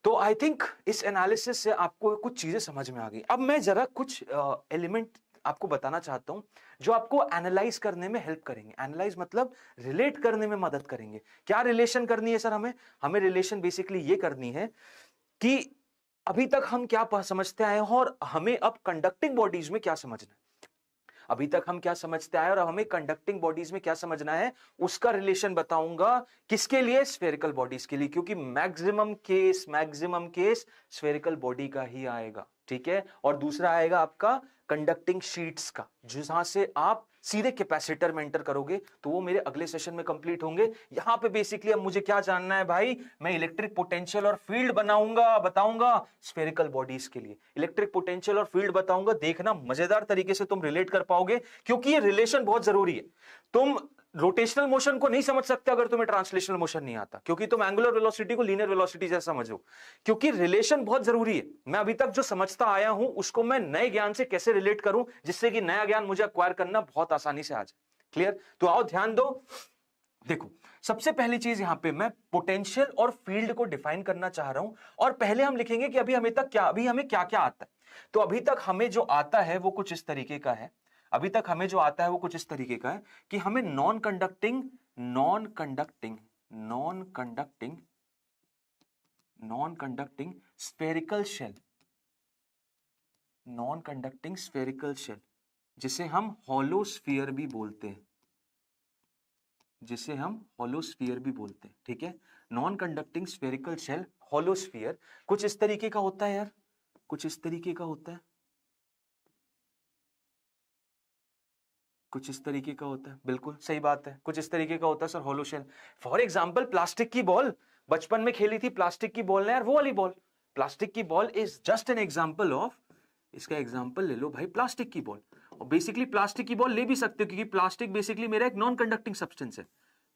Speaker 1: तो आई थिंक इस एनालिसिस से आपको कुछ चीजें समझ में आ गई। अब मैं जरा कुछ एलिमेंट आपको बताना चाहता हूं जो आपको एनालाइज करने में हेल्प करेंगे। एनालाइज मतलब रिलेट करने में मदद करेंगे। क्या रिलेशन करनी है सर? हमें रिलेशन बेसिकली ये करनी है कि अभी तक हम क्या समझते आए हैं और हमें अब कंडक्टिंग बॉडीज में क्या समझना है। अभी तक हम क्या समझते आए और हमें कंडक्टिंग बॉडीज में क्या समझना है, उसका रिलेशन बताऊंगा। किसके लिए? स्फेरिकल बॉडीज के लिए, क्योंकि मैक्सिमम केस स्फेरिकल बॉडी का ही आएगा। ठीक है? और दूसरा आएगा आपका कंडक्टिंग शीट्स का, जहां से आप सीधे कैपेसिटर में एंटर करोगे, तो वो मेरे अगले सेशन में कंप्लीट होंगे। यहां पे बेसिकली अब मुझे क्या जानना है भाई, मैं इलेक्ट्रिक पोटेंशियल और फील्ड बताऊंगा स्फेरिकल बॉडीज के लिए। इलेक्ट्रिक पोटेंशियल और फील्ड बताऊंगा, देखना मजेदार तरीके से तुम रिलेट कर पाओगे, क्योंकि ये रिलेशन बहुत जरूरी है। तुम रोटेशनल मोशन को नहीं समझ सकते अगर तुम्हें ट्रांसलेशनल मोशन नहीं आता, क्योंकि तुम एंगुलर वेलोसिटी को लीनियर वेलोसिटी जैसा समझो, क्योंकि रिलेशन बहुत जरूरी है। मैं अभी तक जो समझता आया हूं उसको मैं नए ज्ञान से कैसे रिलेट करूं, जिससे कि नया ज्ञान मुझे एक्वायर करना बहुत आसानी से आ जाए। क्लियर? तो आओ ध्यान दो। देखो, सबसे पहली चीज यहां पे मैं पोटेंशियल और फील्ड को डिफाइन करना चाह रहा हूं, और पहले हम लिखेंगे कि अभी हमें क्या क्या आता है। तो अभी तक हमें जो आता है वो कुछ इस तरीके का है। कि हमें नॉन कंडक्टिंग स्फेरिकल शेल, जिसे हम हॉलो स्फीयर भी बोलते हैं, ठीक है? Non conducting spherical shell, hollow sphere, कुछ इस तरीके का होता है यार, कुछ इस तरीके का होता है, बिल्कुल सही बात है, कुछ इस तरीके का होता है sir hollow shell. For example plastic की बॉल, बचपन में खेली थी प्लास्टिक की बॉल ने यार, वो वाली बॉल। प्लास्टिक की ball is just an example of, इसका एग्जाम्पल ले लो भाई प्लास्टिक की बॉल। और बेसिकली प्लास्टिक की बॉल ले भी सकते हो, क्योंकि प्लास्टिक बेसिकली मेरा एक नॉन कंडक्टिंग सब्सटेंस है।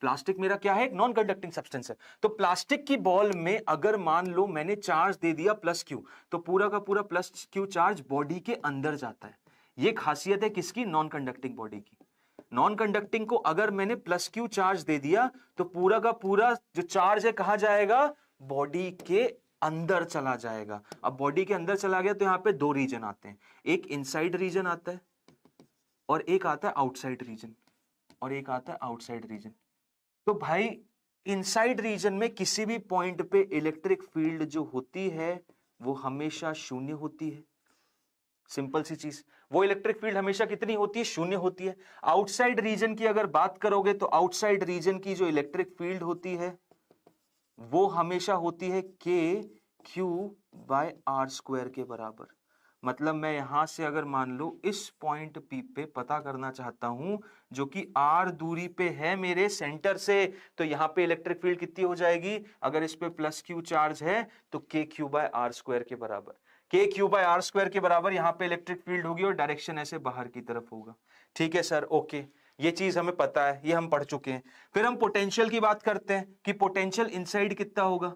Speaker 1: प्लास्टिक मेरा क्या है? एक नॉन कंडक्टिंग सब्सटेंस है। तो प्लास्टिक की बॉल में अगर मान लो मैंने चार्ज दे दिया प्लस क्यू, तो पूरा का पूरा प्लस क्यू चार्ज बॉडी के अंदर जाता है। ये खासियत है किसकी? नॉन कंडक्टिंग बॉडी की। नॉन कंडक्टिंग को अगर मैंने प्लस क्यू चार्ज दे दिया, तो पूरा का पूरा जो चार्ज है कहां जाएगा? बॉडी के अंदर चला जाएगा। अब बॉडी के अंदर चला गया तो यहां पे दो रीजन आते हैं, एक इनसाइड रीजन आता है और एक आता है आउटसाइड रीजन, तो भाई इनसाइड रीजन में किसी भी पॉइंट पे इलेक्ट्रिक फील्ड जो होती है वो हमेशा शून्य होती है। सिंपल सी चीज, वो इलेक्ट्रिक फील्ड हमेशा कितनी होती है? शून्य होती है। आउटसाइड रीजन की अगर बात करोगे तो आउटसाइड रीजन की जो इलेक्ट्रिक फील्ड होती है वो हमेशा होती है के क्यू बाय आर स्क्वायर के बराबर। मतलब मैं यहां से अगर मान लो इस पॉइंट पी पे पता करना चाहता हूं, जो कि आर दूरी पे है मेरे सेंटर से, तो यहां पे इलेक्ट्रिक फील्ड कितनी हो जाएगी? अगर इस पे प्लस क्यू चार्ज है तो के क्यू बाय आर स्क्वायर के बराबर। के क्यू बाय आर स्क्वायर के बराबर यहां पे इलेक्ट्रिक फील्ड होगी और डायरेक्शन ऐसे बाहर की तरफ होगा। ठीक है सर, ओके, ये चीज हमें पता है, ये हम पढ़ चुके हैं। फिर हम पोटेंशियल की बात करते हैं कि पोटेंशियल इनसाइड कितना होगा।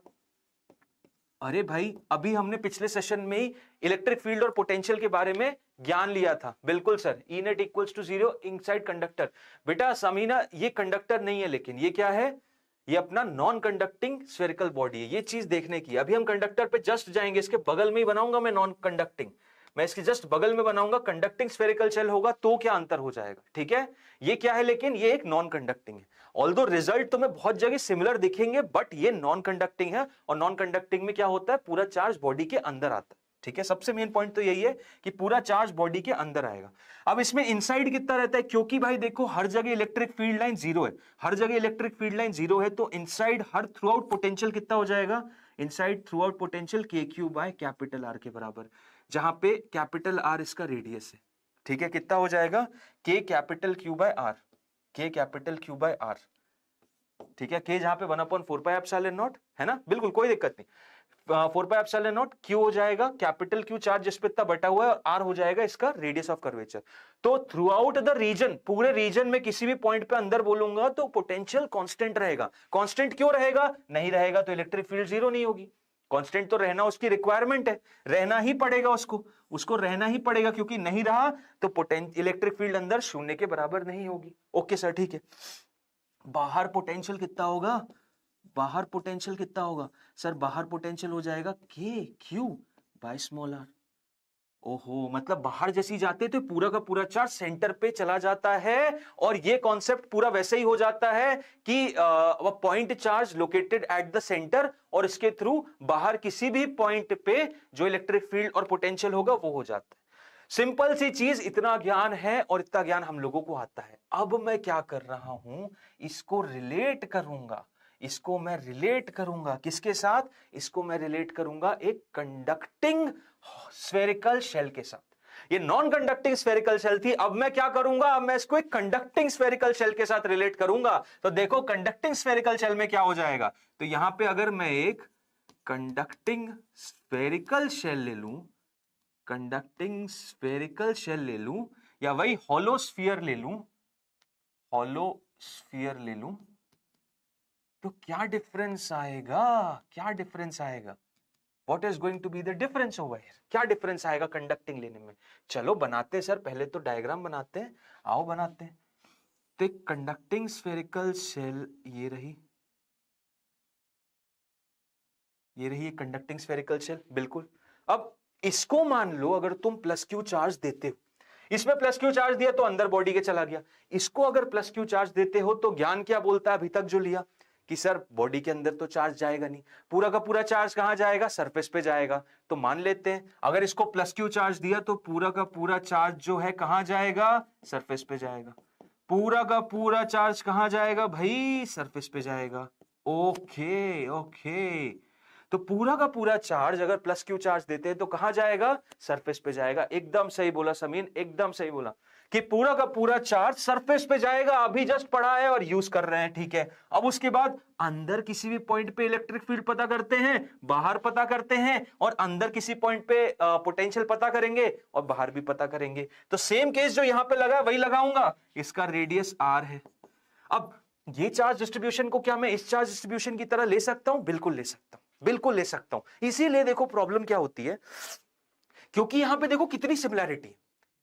Speaker 1: अरे भाई, अभी हमने पिछले सेशन में ही इलेक्ट्रिक फील्ड और पोटेंशियल के बारे में ज्ञान लिया था। बिल्कुल sir, E net equals to 0 inside conductor. बेटा समीना, ये कंडक्टर नहीं है, लेकिन ये क्या है? ये अपना नॉन कंडक्टिंग स्फेरिकल बॉडी है। ये चीज देखने की, अभी हम कंडक्टर पे जस्ट जाएंगे, इसके बगल में ही बनाऊंगा मैं नॉन कंडक्टिंग, मैं इसके जस्ट बगल में बनाऊंगा कंडक्टिंग स्फेरिकल शेल होगा, तो क्या अंतर हो जाएगा। ठीक है, ये क्या है? लेकिन ये एक नॉन कंडक्टिंग है। ऑल्दो रिजल्ट तुम्हें बहुत जगह सिमिलर दिखेंगे, बट ये नॉन कंडक्टिंग है, और नॉन कंडक्टिंग में क्या होता है? पूरा चार्ज बॉडी के अंदर आता है। ठीक है, सबसे मेन पॉइंट तो यही है कि पूरा चार्ज बॉडी के अंदर आएगा। अब इसमें इनसाइड कितना रहता है? क्योंकि भाई देखो, हर जगह इलेक्ट्रिक फील्ड लाइन जीरो है, तो inside her through out potential कितना हो जाएगा? Inside through out potential K Q by capital are के बराबर, जहां पे कैपिटल आर इसका रेडियस है। ठीक है, कितना हो जाएगा, के कैपिटल क्यू बाय आर, के कैपिटल क्यू बाय आर। ठीक है, के जहां पे 1/4 पाई एप्सिलॉन नॉट है ना, बिल्कुल कोई दिक्कत नहीं। 4 पाई एप्सिलॉन नॉट, क्यू हो जाएगा कैपिटल क्यू चार्ज जिस पे इतना बटा हुआ है, और आर हो जाएगा इसका रेडियस ऑफ कर्वेचर। तो थ्रू आउट द रीजन, पूरे रीजन में किसी भी पॉइंट पे अंदर बोलूंगा तो पोटेंशियल कांस्टेंट रहेगा। कांस्टेंट क्यों रहेगा, नहीं रहेगा तो इलेक्ट्रिक फील्ड जीरो नहीं होगी। कांस्टेंट तो रहना उसकी रिक्वायरमेंट है, रहना ही पड़ेगा उसको रहना ही पड़ेगा, क्योंकि नहीं रहा तो इलेक्ट्रिक फील्ड अंदर शून्य के बराबर नहीं होगी। ओके सर, ठीक है। बाहर पोटेंशियल कितना होगा, बाहर पोटेंशियल कितना होगा सर, बाहर पोटेंशियल हो जाएगा के क्यू बाय स्मॉल आर। ओहो, मतलब बाहर जैसी जाते तो पूरा का पूरा चार्ज सेंटर पे चला जाता है, और ये कॉन्सेप्ट पूरा वैसे ही हो जाता है कि point charge located at the centre, और इसके थ्रू बाहर किसी भी पॉइंट पे जो इलेक्ट्रिक फील्ड और पोटेंशियल होगा वो हो जाता है। सिंपल सी चीज, इतना ज्ञान है और इतना ज्ञान हम लोगों को आता है। अब मैं क्या कर रहा हूं, इसको रिलेट करूंगा, इसको मैं रिलेट करूंगा किसके साथ, इसको मैं रिलेट करूंगा एक कंडक्टिंग स्फेरिकल शेल के साथ। ये नॉन कंडक्टिंग स्फेरिकल शेल थी, अब मैं क्या करूंगा, अब मैं इसको एक कंडक्टिंग स्फेरिकल शेल के साथ रिलेट करूंगा। तो देखो कंडक्टिंग स्फेरिकल शेल में क्या हो जाएगा, तो यहां पे अगर मैं एक कंडक्टिंग स्फेरिकल शेल ले लूं, कंडक्टिंग स्फेरिकल शेल ले लूं, या वही हॉलो स्फीयर ले लूं, हॉलो स्फीयर ले लूं, तो क्या डिफरेंस आएगा, क्या डिफरेंस आएगा, what is going to be the difference over here, क्या डिफरेंस आएगा कंडक्टिंग लेने में। चलो बनाते हैं सर, पहले तो डायग्राम बनाते हैं, आओ बनाते हैं। तो एक कंडक्टिंग स्फेरिकल शेल ये रही, ये रही एक कंडक्टिंग स्फेरिकल शेल, बिल्कुल। अब इसको मान लो अगर तुम प्लस क्यू चार्ज देते हो, इसमें प्लस क्यू चार्ज दिया तो अंदर बॉडी के चला गया, इसको अगर प्लस क्यू चार्ज देते हो तो ज्ञान क्या बोलता है अभी तक जो लिया, कि सर बॉडी के अंदर तो चार्ज जाएगा नहीं, पूरा का पूरा चार्ज कहां जाएगा, सरफेस पे जाएगा। तो मान लेते हैं अगर इसको प्लस क्यू चार्ज दिया तो पूरा का पूरा चार्ज जो है कहां जाएगा, सरफेस पे जाएगा। पूरा का पूरा चार्ज कहां जाएगा भाई, सरफेस पे जाएगा। ओके ओके, तो पूरा का पूरा चार्ज अगर प्लस क्यू चार्ज देते हैं तो कहां जाएगा, सरफेस पे जाएगा। एकदम सही बोला समीन, एकदम सही बोला कि पूरा का पूरा चार्ज सरफेस पे जाएगा। अभी जस्ट पढ़ा है और यूज कर रहे हैं, ठीक है। अब उसके बाद अंदर किसी भी पॉइंट पे इलेक्ट्रिक फील्ड पता करते हैं, बाहर पता करते हैं, और अंदर किसी पॉइंट पे पोटेंशियल पता करेंगे और बाहर भी पता करेंगे। तो सेम केस जो यहां पे लगा वही लगाऊंगा, इसका रेडियस आर है। अब ये चार्ज डिस्ट्रीब्यूशन को क्या मैं इस चार्ज डिस्ट्रीब्यूशन की तरह ले सकता हूं, बिल्कुल ले सकता हूं, बिल्कुल ले सकता हूं। इसीलिए देखो प्रॉब्लम क्या होती है, क्योंकि यहां पे देखो कितनी सिमिलैरिटी,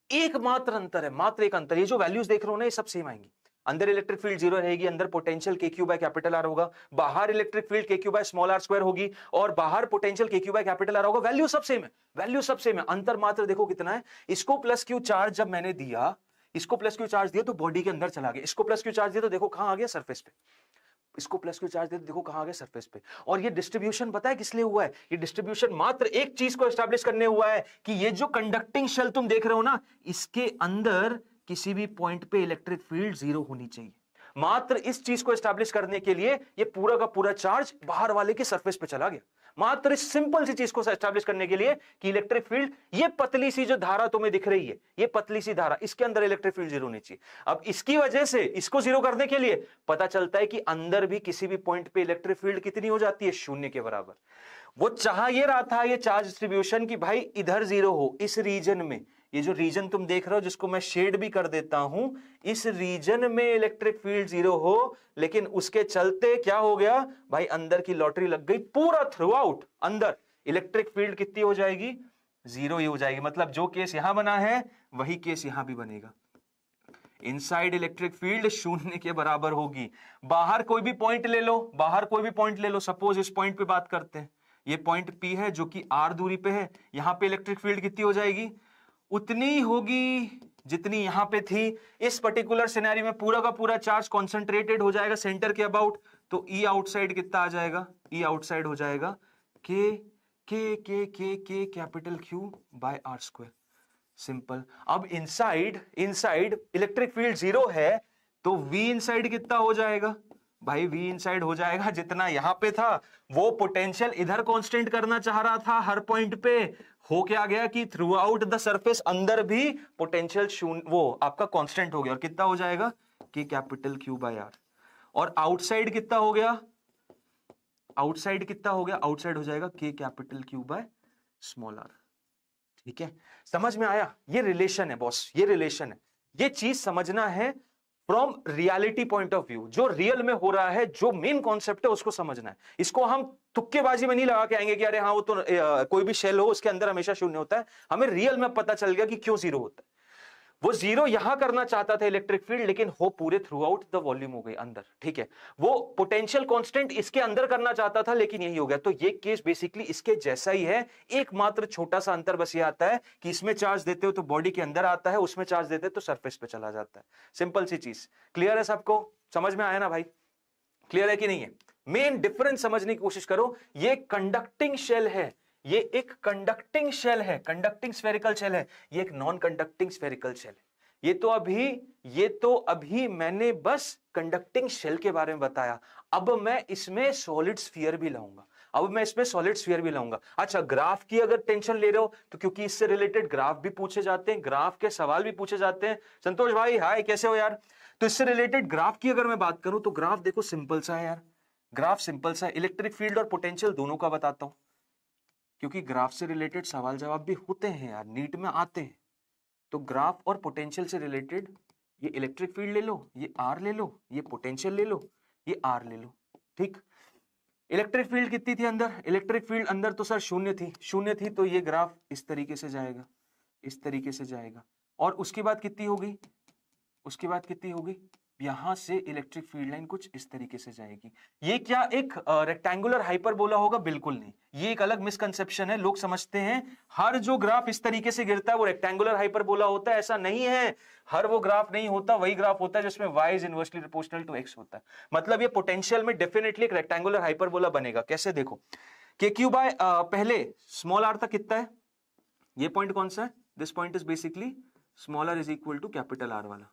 Speaker 1: एकमात्र अंतर है, मात्र एक अंतर, ये जो वैल्यूज देख रहे हो ना ये सब सेम आएंगी। अंदर इलेक्ट्रिक फील्ड जीरो रहेगी, अंदर potential K Q by capital R होगा, बाहर electric field K Q by small R square होगी, और बाहर potential K Q by capital R होगा। वैल्यू सब सेम है, वैल्यू सब सेम है, अंतर मात्र देखो कितना है। इसको प्लस क्यू चार्ज जब मैंने दिया, इसको प्लस क्यू चार्ज दिया तो बॉडी के अंदर चला गया, इसको प्लस क्यू चार्ज दिया तो देखो कहां आ गया, सरफेस पे। इसको प्लस क्यू चार्ज दिया तो देखो कहां आ गया, सरफेस पे। और ये डिस्ट्रीब्यूशन पता है किस लिए हुआ है, ये डिस्ट्रीब्यूशन मात्र एक चीज को एस्टैब्लिश करने हुआ है कि ये जो कंडक्टिंग शेल तुम देख रहे हो ना, इसके अंदर किसी भी पॉइंट पे इलेक्ट्रिक फील्ड जीरो होनी चाहिए। मात्र इस चीज को एस्टैब्लिश करने के लिए ये पूरा का पूरा चार्ज बाहर वाले के सरफेस पे चला गया। मात्र इस सिंपल सी चीज को एस्टैब्लिश करने के लिए कि इलेक्ट्रिक फील्ड, ये पतली सी जो धारा तुम्हें दिख रही है, ये पतली सी धारा, इसके अंदर इलेक्ट्रिक फील्ड जीरो होनी चाहिए। अब इसकी वजह से इसको जीरो करने के लिए पता चलता है कि अंदर भी किसी भी पॉइंट पे इलेक्ट्रिक फील्ड कितनी हो जाती है, शून्य के बराबर। वो चाह ये रहा था ये चार्ज डिस्ट्रीब्यूशन की भाई इधर जीरो हो, इस रीजन में, ये जो रीजन तुम देख रहे हो जिसको मैं शेड भी कर देता हूं, इस रीजन में इलेक्ट्रिक फील्ड जीरो हो। लेकिन उसके चलते क्या हो गया भाई, अंदर की लॉटरी लग गई, पूरा थ्रू आउट अंदर इलेक्ट्रिक फील्ड कितनी हो जाएगी, जीरो ही हो जाएगी। मतलब जो केस यहां बना है वही केस यहां भी बनेगा। इनसाइड इलेक्ट्रिक फील्ड शून्य के बराबर होगी। बाहर कोई भी पॉइंट ले लो, बाहर कोई भी पॉइंट ले लो, सपोज इस पॉइंट पे बात करते हैं, ये पॉइंट P है जो कि R दूरी पे है, यहां पे इलेक्ट्रिक फील्ड कितनी हो जाएगी, उतनी होगी जितनी यहां पे थी। इस पर्टिकुलर सिनेरियो में पूरा का पूरा चार्ज कॉन्सेंट्रेटेड हो जाएगा सेंटर के अबाउट, तो E आउटसाइड कितना आ जाएगा, E आउटसाइड हो जाएगा के K K K K capital Q by R square. Simple. अब इनसाइड इलेक्ट्रिक फील्ड जीरो है तो V इनसाइड कितना हो जाएगा भाई V इनसाइड हो जाएगा जितना यहां पे था, वो पोटेंशियल इधर कांस्टेंट करना चाह रहा था हर पॉइंट पे, हो क्या गया कि थ्रू आउट द सरफेस अंदर भी पोटेंशियल शून्य वो आपका कांस्टेंट हो गया, और कितना हो जाएगा K capital Q by R। और आउटसाइड कितना हो गया, आउटसाइड कितना हो गया, आउटसाइड हो जाएगा K capital Q bye small r। ठीक है, समझ में आया? ये रिलेशन है बॉस, ये रिलेशन है, ये चीज समझना है from reality point of view, जो रियल में हो रहा है, जो मेन कॉन्सेप्ट है उसको समझना है। इसको हम तुक्केबाजी में नहीं लगा के आएंगे कि अरे हाँ वो तो कोई भी शेल हो उसके अंदर हमेशा शून्य होता है, हमें रियल में पता चल गया कि क्यों जीरो होता है। वो जीरो यहां करना चाहता था इलेक्ट्रिक फील्ड, लेकिन हो पूरे थ्रू आउट द वॉल्यूम हो गई अंदर। ठीक है, वो पोटेंशियल कांस्टेंट इसके अंदर करना चाहता था लेकिन यही हो गया। तो ये केस बेसिकली इसके जैसा ही है, एकमात्र छोटा सा अंतर बस ये आता है कि इसमें चार्ज देते हो तो बॉडी के अंदर आता है, उसमें चार्ज देते हो तो सरफेस पे चला जाता है। सिंपल सी चीज, क्लियर है सबको? समझ में आया ना भाई? क्लियर है कि नहीं है? मेन डिफरेंस समझने की कोशिश करो। ये कंडक्टिंग शेल है, ये एक कंडक्टिंग शेल है, कंडक्टिंग स्फेरिकल शेल है, ये एक नॉन कंडक्टिंग स्फेरिकल शेल है। ये तो अभी मैंने बस कंडक्टिंग शेल के बारे में बताया। अब मैं इसमें सॉलिड स्फीयर भी लाऊंगा, अच्छा, ग्राफ की अगर टेंशन ले रहे हो तो क्योंकि इससे रिलेटेड ग्राफ भी पूछे जाते हैं, ग्राफ के सवाल भी पूछे जाते हैं। संतोष भाई हाय, कैसे हो यार? तो इससे रिलेटेड ग्राफ की अगर मैं बात करूं तो ग्राफ देखो सिंपल सा है यार, ग्राफ सिंपल सा है। इलेक्ट्रिक फील्ड और पोटेंशियल दोनों का बताता हूं, क्योंकि ग्राफ से रिलेटेड सवाल जवाब भी होते हैं यार, नीट में आते हैं। तो ग्राफ और पोटेंशियल से रिलेटेड, ये इलेक्ट्रिक फील्ड ले लो, ये आर ले लो, ये पोटेंशियल ले लो, ये आर ले लो। ठीक, इलेक्ट्रिक फील्ड कितनी थी अंदर? इलेक्ट्रिक फील्ड अंदर तो सर शून्य थी, तो ये ग्राफ इस तरीके से जाएगा, इस तरीके से जाएगा। और उसके बाद कितनी होगी, यहां से इलेक्ट्रिक फील्ड लाइन कुछ इस तरीके से जाएगी। ये क्या एक रेक्टेंगुलर हाइपरबोला होगा? बिल्कुल नहीं, ये एक अलग मिसकंसेप्शन है। लोग समझते हैं हर जो ग्राफ इस तरीके से गिरता है वो रेक्टेंगुलर हाइपरबोला होता है, ऐसा नहीं है। हर वो ग्राफ नहीं होता, वही ग्राफ होता है जिसमें y is inversely proportional to x होता है। मतलब ये पोटेंशियल में डेफिनेटली एक रेक्टेंगुलर हाइपरबोला बनेगा। कैसे? देखो, के क्यू बाय पहले स्मॉल r तक कितना है, ये पॉइंट कौन सा है? This point is basically small r is equal to capital R वाला।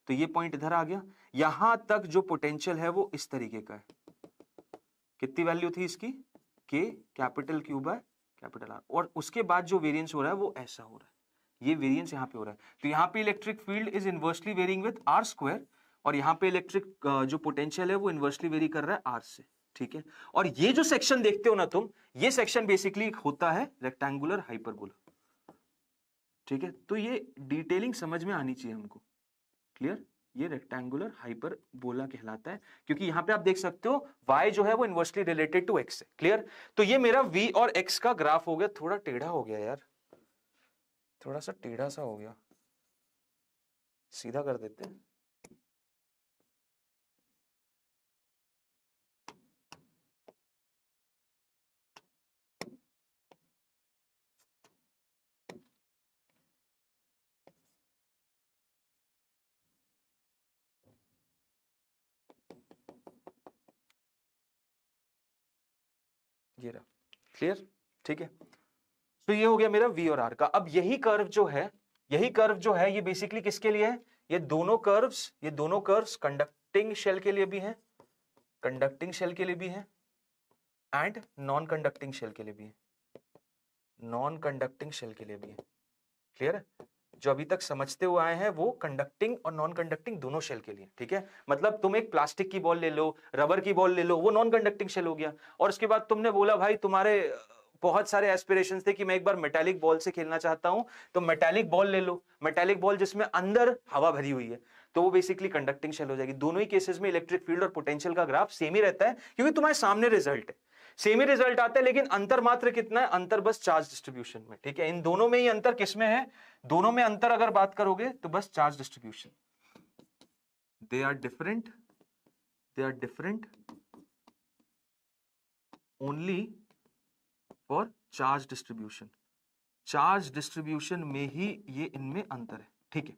Speaker 1: तो ये पॉइंट इधर आ गया, यहां तक जो पोटेंशियल है वो इस तरीके का है। कितनी वैल्यू थी इसकी? K capital Q by capital R। और उसके बाद जो वेरिएंस हो रहा है वो ऐसा हो रहा है, ये वेरिएंस यहां पे हो रहा है। तो यहां पे electric field is inversely varying with R square, और यहां पे इलेक्ट्रिक जो पोटेंशियल है वो इनवर्सली वेरी कर रहा है R से। ठीक है, और ये जो सेक्शन देखते हो ना तुम, ये सेक्शन बेसिकली होता है रेक्टेंगुलर हाइपरबोला। ठीक है, तो ये डिटेलिंग समझ में आनी चाहिए हमको। क्लियर? ये रेक्टेंगुलर हाइपरबोला कहलाता है, क्योंकि यहां पे आप देख सकते हो y जो है वो इनवर्सली रिलेटेड टू x है। क्लियर? तो ये मेरा v और x का ग्राफ हो गया। थोड़ा टेढ़ा हो गया यार, थोड़ा सा टेढ़ा सा हो गया, सीधा कर देते हैं। ये रहा, क्लियर? ठीक है, तो ये हो गया मेरा v और r का। अब यही कर्व जो है ये बेसिकली किसके लिए है? ये दोनों कर्व्स कंडक्टिंग शेल के लिए भी हैं, एंड नॉन कंडक्टिंग शेल के लिए भी है, क्लियर है? जो अभी तक समझते हुए आए हैं वो कंडक्टिंग और नॉन कंडक्टिंग दोनों शेल के लिए। ठीक है, मतलब तुम एक प्लास्टिक की बॉल ले लो, रबर की बॉल ले लो, वो नॉन कंडक्टिंग शेल हो गया। और उसके बाद तुमने बोला भाई तुम्हारे बहुत सारे एस्पिरेशंस थे कि मैं एक बार मेटालिक बॉल से खेलना चाहता हूं, तो मेटालिक बॉल ले लो, मेटालिक बॉल जिसमें अंदर हवा भरी हुई है, तो वो बेसिकली कंडक्टिंग शेल हो जाएगी। दोनों ही केसेस में इलेक्ट्रिक फील्ड और पोटेंशियल का ग्राफ सेम ही रहता है, क्योंकि तुम्हारे सामने रिजल्ट है, सेम ही रिजल्ट आता है, लेकिन अंतर मात्र कितना है? अंतर बस चार्ज डिस्ट्रीब्यूशन में। ठीक है, इन दोनों में ही अंतर किसमें है? दोनों में अंतर अगर बात करोगे तो बस charge distribution. They are different only for charge distribution में ही ये इनमें अंतर है। ठीक है,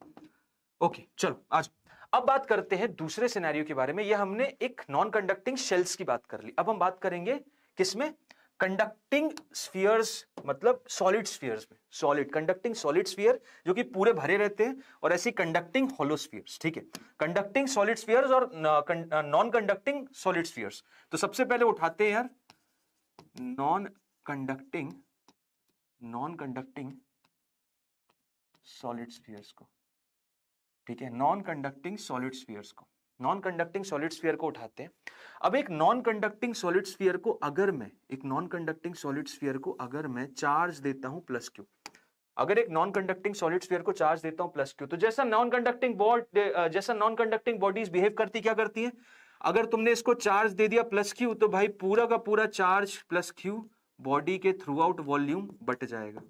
Speaker 1: ओके, चलो आज अब बात करते हैं दूसरे सिनेरियो के बारे में। ये हमने एक नॉन कंडक्टिंग शेल्स की बात कर ली, अब हम बात करेंगे किसमें? कंडक्टिंग स्फीयर्स मतलब सॉलिड स्फीयर्स में, सॉलिड कंडक्टिंग सॉलिड स्फीयर जो कि पूरे भरे रहते हैं, और ऐसी कंडक्टिंग होलो स्फीयर्स। ठीक है, कंडक्टिंग सॉलिड स्फीयर्स और नॉन कंडक्टिंग सॉलिड स्फीयर्स। तो सबसे पहले उठाते हैं यार नॉन कंडक्टिंग सॉलिड स्फीयर्स को। ठीक है, नॉन कंडक्टिंग सॉलिड स्फीयर्स को, नॉन कंडक्टिंग सॉलिड स्फीयर को उठाते हैं। अब एक नॉन कंडक्टिंग सॉलिड स्फीयर को अगर मैं चार्ज देता हूं प्लस क्यू, अगर एक नॉन कंडक्टिंग सॉलिड स्फीयर को चार्ज देता हूं प्लस क्यू, तो जैसा नॉन कंडक्टिंग बॉडीज बिहेव करती, क्या करती है, अगर तुमने इसको चार्ज दे दिया प्लस क्यू, तो भाई पूरा का पूरा चार्ज प्लस क्यू बॉडी के थ्रू आउट वॉल्यूम बट जाएगा।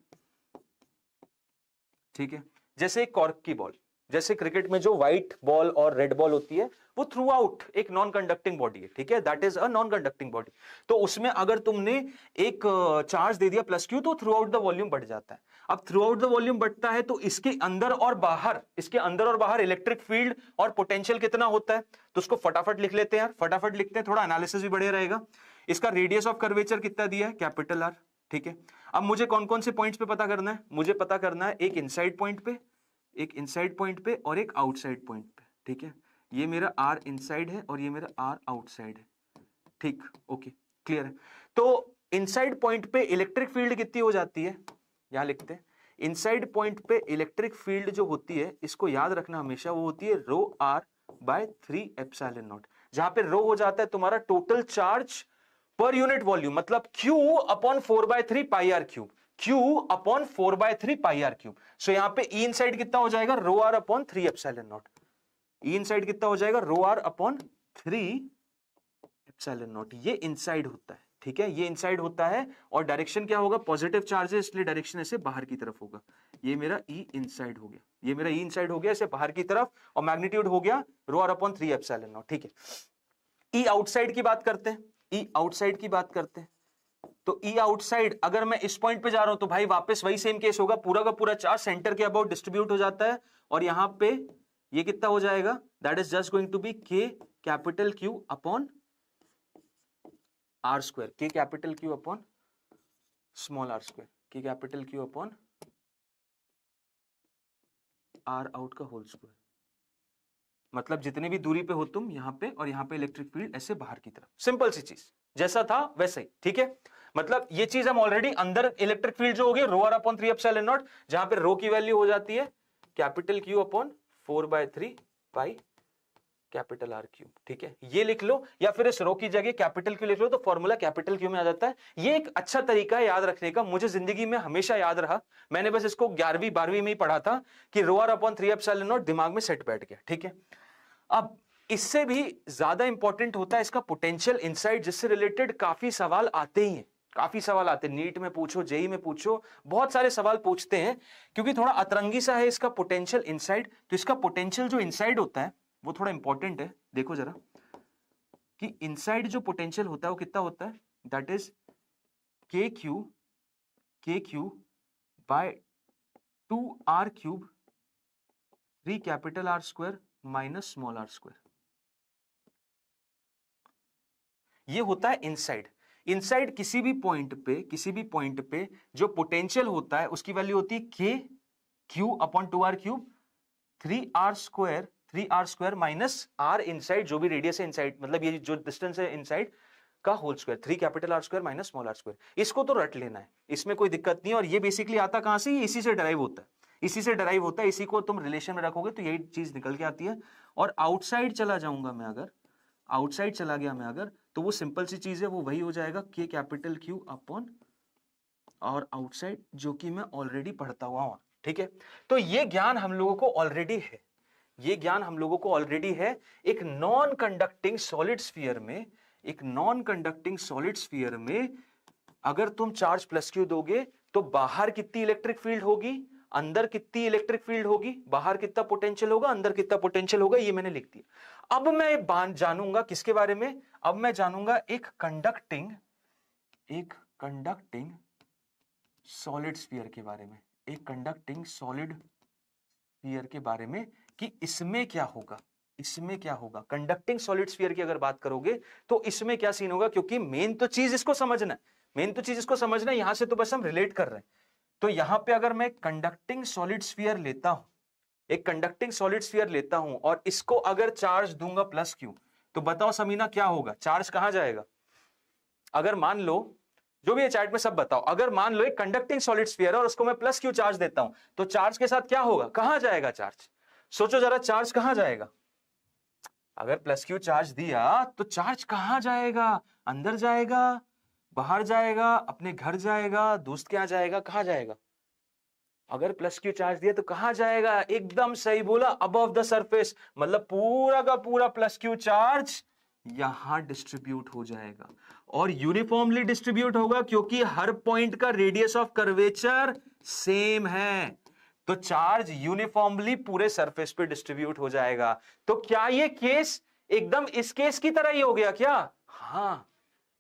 Speaker 1: ठीक है, जैसे एक कॉर्क की बॉल, जैसे क्रिकेट में जो व्हाइट बॉल और रेड बॉल होती है, वो थ्रू आउट एक नॉन कंडक्टिंग बॉडी है। ठीक है, that is a non conducting body. तो उसमें अगर तुमने एक चार्ज दे दिया प्लस क्यू, तो थ्रू आउट द वॉल्यूम बढ़ जाता है। अब थ्रू आउट द वॉल्यूम बढ़ता है तो इसके अंदर और बाहर इलेक्ट्रिक फील्ड और पोटेंशियल कितना होता है, तो उसको फटाफट लिख लेते हैं यार, फटाफट लिखते हैं, थोड़ा एनालिसिस भी बढ़िया रहेगा। इसका रेडियस ऑफ कर्वेचर कितना दिया है, कैपिटल आर। ठीक है, अब मुझे कौन कौन से पॉइंट्स पे पता करना है, मुझे पता करना है एक इनसाइड पॉइंट पे और एक आउटसाइड पॉइंट पे। ठीक है, ये मेरा आर इनसाइड है और ये मेरा आर आउटसाइड है। ठीक, ओके, क्लियर है। तो इनसाइड पॉइंट पे इलेक्ट्रिक फील्ड कितनी हो जाती है, यहां लिखते हैं, इनसाइड पॉइंट पे इलेक्ट्रिक फील्ड जो होती है, इसको याद रखना हमेशा, वो होती है rho R by 3 epsilon naught, जहां पे रो हो जाता है तुम्हारा total charge per unit volume, मतलब Q upon 4/3 pi R cube, Q upon 4/3 pi R cube. So यहां पे E इनसाइड कितना हो जाएगा, rho R upon 3 epsilon naught. E inside कितना हो जाएगा, rho R upon 3 epsilon naught. ये इनसाइड होता है। ठीक है, ये इनसाइड होता है और डायरेक्शन क्या होगा, पॉजिटिव चार्ज है, इसलिए डायरेक्शन ऐसे बाहर की तरफ होगा। ये मेरा E इनसाइड हो गया, ये मेरा E इनसाइड हो गया ऐसे बाहर की तरफ, और मैग्नीट्यूड हो गया रो आर अपॉन 3 एप्सिलॉन नॉट। ठीक है, E आउटसाइड की बात करते हैं, E आउटसाइड की बात करते हैं। तो E आउटसाइड अगर मैं इस पॉइंट पे जा रहा हूं, तो भाई वापस वही सेम केस होगा, पूरा का पूरा चार्ज सेंटर के अबाउट डिस्ट्रीब्यूट हो जाता है, और यहां पे ये कितना हो जाएगा, that is just going to be K capital Q upon R square, K capital Q upon small r square, K capital Q upon R out का होल स्क्वायर। मतलब जितनी भी दूरी पे हो तुम, यहां पे और यहां पे इलेक्ट्रिक फील्ड ऐसे बाहर की तरफ, सिंपल सी चीज, जैसा था वैसे ही। ठीक है, मतलब ये चीज हम ऑलरेडी अंदर इलेक्ट्रिक फील्ड जो होगी रो आर अपॉन 3 एप्सिलॉन नॉट, जहां पे रो की वैल्यू हो जाती है capital Q upon 4/3 pi capital R cube. ठीक है, ये लिख लो, या फिर इस रो की जगह कैपिटल Q लिख लो, तो फॉर्मूला कैपिटल Q में आ जाता है। ये एक अच्छा तरीका है याद रखने का, मुझे जिंदगी में हमेशा याद रहा, मैंने बस इसको 11वीं 12वीं में ही पढ़ा था कि रो आर अपॉन 3 एप्सिलॉन नॉट, दिमाग में सेट बैठ गया। ठीक है, अब इससे भी ज्यादा इंपॉर्टेंट होता है इसका पोटेंशियल इनसाइड, जिससे रिलेटेड काफी सवाल आते ही हैं, काफी सवाल आते हैं, नीट में पूछो, जेई में पूछो, बहुत सारे सवाल पूछते हैं, क्योंकि थोड़ा अतरंगी सा है इसका पोटेंशियल इनसाइड। तो इसका पोटेंशियल जो इनसाइड होता है वो थोड़ा इंपॉर्टेंट है, देखो जरा कि इनसाइड जो पोटेंशियल होता है वो कितना होता है, that is K Q by 2r cube 3 capital R square minus small r square. ये होता है इनसाइड। इनसाइड किसी भी पॉइंट पे जो पोटेंशियल होता है उसकी वैल्यू होती है के Q upon 2r cube 3r square minus r inside, जो भी रेडियस है इनसाइड, मतलब ये जो डिस्टेंस है इनसाइड का whole square, 3 capital R square minus small r square. इसको तो रट लेना है, इसमें कोई दिक्कत नहीं है। और ये बेसिकली आता कहां से, इसी से डराइव होता है, इसी को तुम रिलेशन में रखोगे तो यही चीज निकल के आती है। और आउटसाइड चला जाऊंगा मैं अगर, आउटसाइड चला गया मैं अगर, तो वो सिंपल सी चीज है, वो वही हो जाएगा K कैपिटल Q अपॉन और आउटसाइड, जो कि मैं ऑलरेडी पढ़ता हुआ हूं। ठीक है, तो ये ज्ञान हम लोगों को ऑलरेडी है, एक नॉन कंडक्टिंग सॉलिड स्फीयर में अगर तुम चार्ज प्लस क्यू दोगे तो बाहर कितनी इलेक्ट्रिक फील्ड होगी, अंदर कितनी इलेक्ट्रिक फील्ड होगी, बाहर कितना पोटेंशियल होगा, अंदर कितना पोटेंशियल होगा, ये मैंने लिख दिया। अब मैं जानूंगा किसके बारे में, अब मैं जानूंगा एक कंडक्टिंग सॉलिड स्फीयर के बारे में, कि इसमें क्या होगा, कंडक्टिंग सॉलिड स्फीयर की अगर बात करोगे तो इसमें क्या सीन होगा, क्योंकि मेन तो चीज इसको समझना है, मेन तो चीज इसको समझना, यहां से तो बस हम रिलेट कर रहे हैं। तो यहां पे अगर मैं कंडक्टिंग सॉलिड स्फीयर लेता हूं, एक कंडक्टिंग सॉलिड स्फीयर लेता हूं और इसको अगर चार्ज दूंगा प्लस क्यू, तो बताओ समीना क्या होगा, चार्ज कहां जाएगा? अगर मान लो, जो भी है चैट में सब बताओ, अगर मान लो एक कंडक्टिंग सॉलिड स्फीयर है और उसको मैं प्लस क्यू चार्ज देता हूं, तो चार्ज के साथ क्या होगा, कहां जाएगा चार्ज? सोचो जरा, चार्ज कहां जाएगा? अगर प्लस क्यू चार्ज दिया तो चार्ज कहां जाएगा? अंदर जाएगा, बाहर जाएगा, अपने घर जाएगा, दोस्त के यहां जाएगा, कहां जाएगा? अगर प्लस क्यू चार्ज दिया तो कहां जाएगा? एकदम सही बोला, अबव द सरफेस। मतलब पूरा का पूरा प्लस क्यू चार्ज यहां डिस्ट्रीब्यूट हो जाएगा और यूनिफॉर्मली डिस्ट्रीब्यूट होगा, क्योंकि हर पॉइंट का रेडियस ऑफ कर्वेचर सेम है। तो चार्ज यूनिफॉर्मली पूरे सरफेस पे डिस्ट्रीब्यूट हो जाएगा। तो क्या ये केस एकदम इस केस की तरह ही हो गया क्या? हाँ।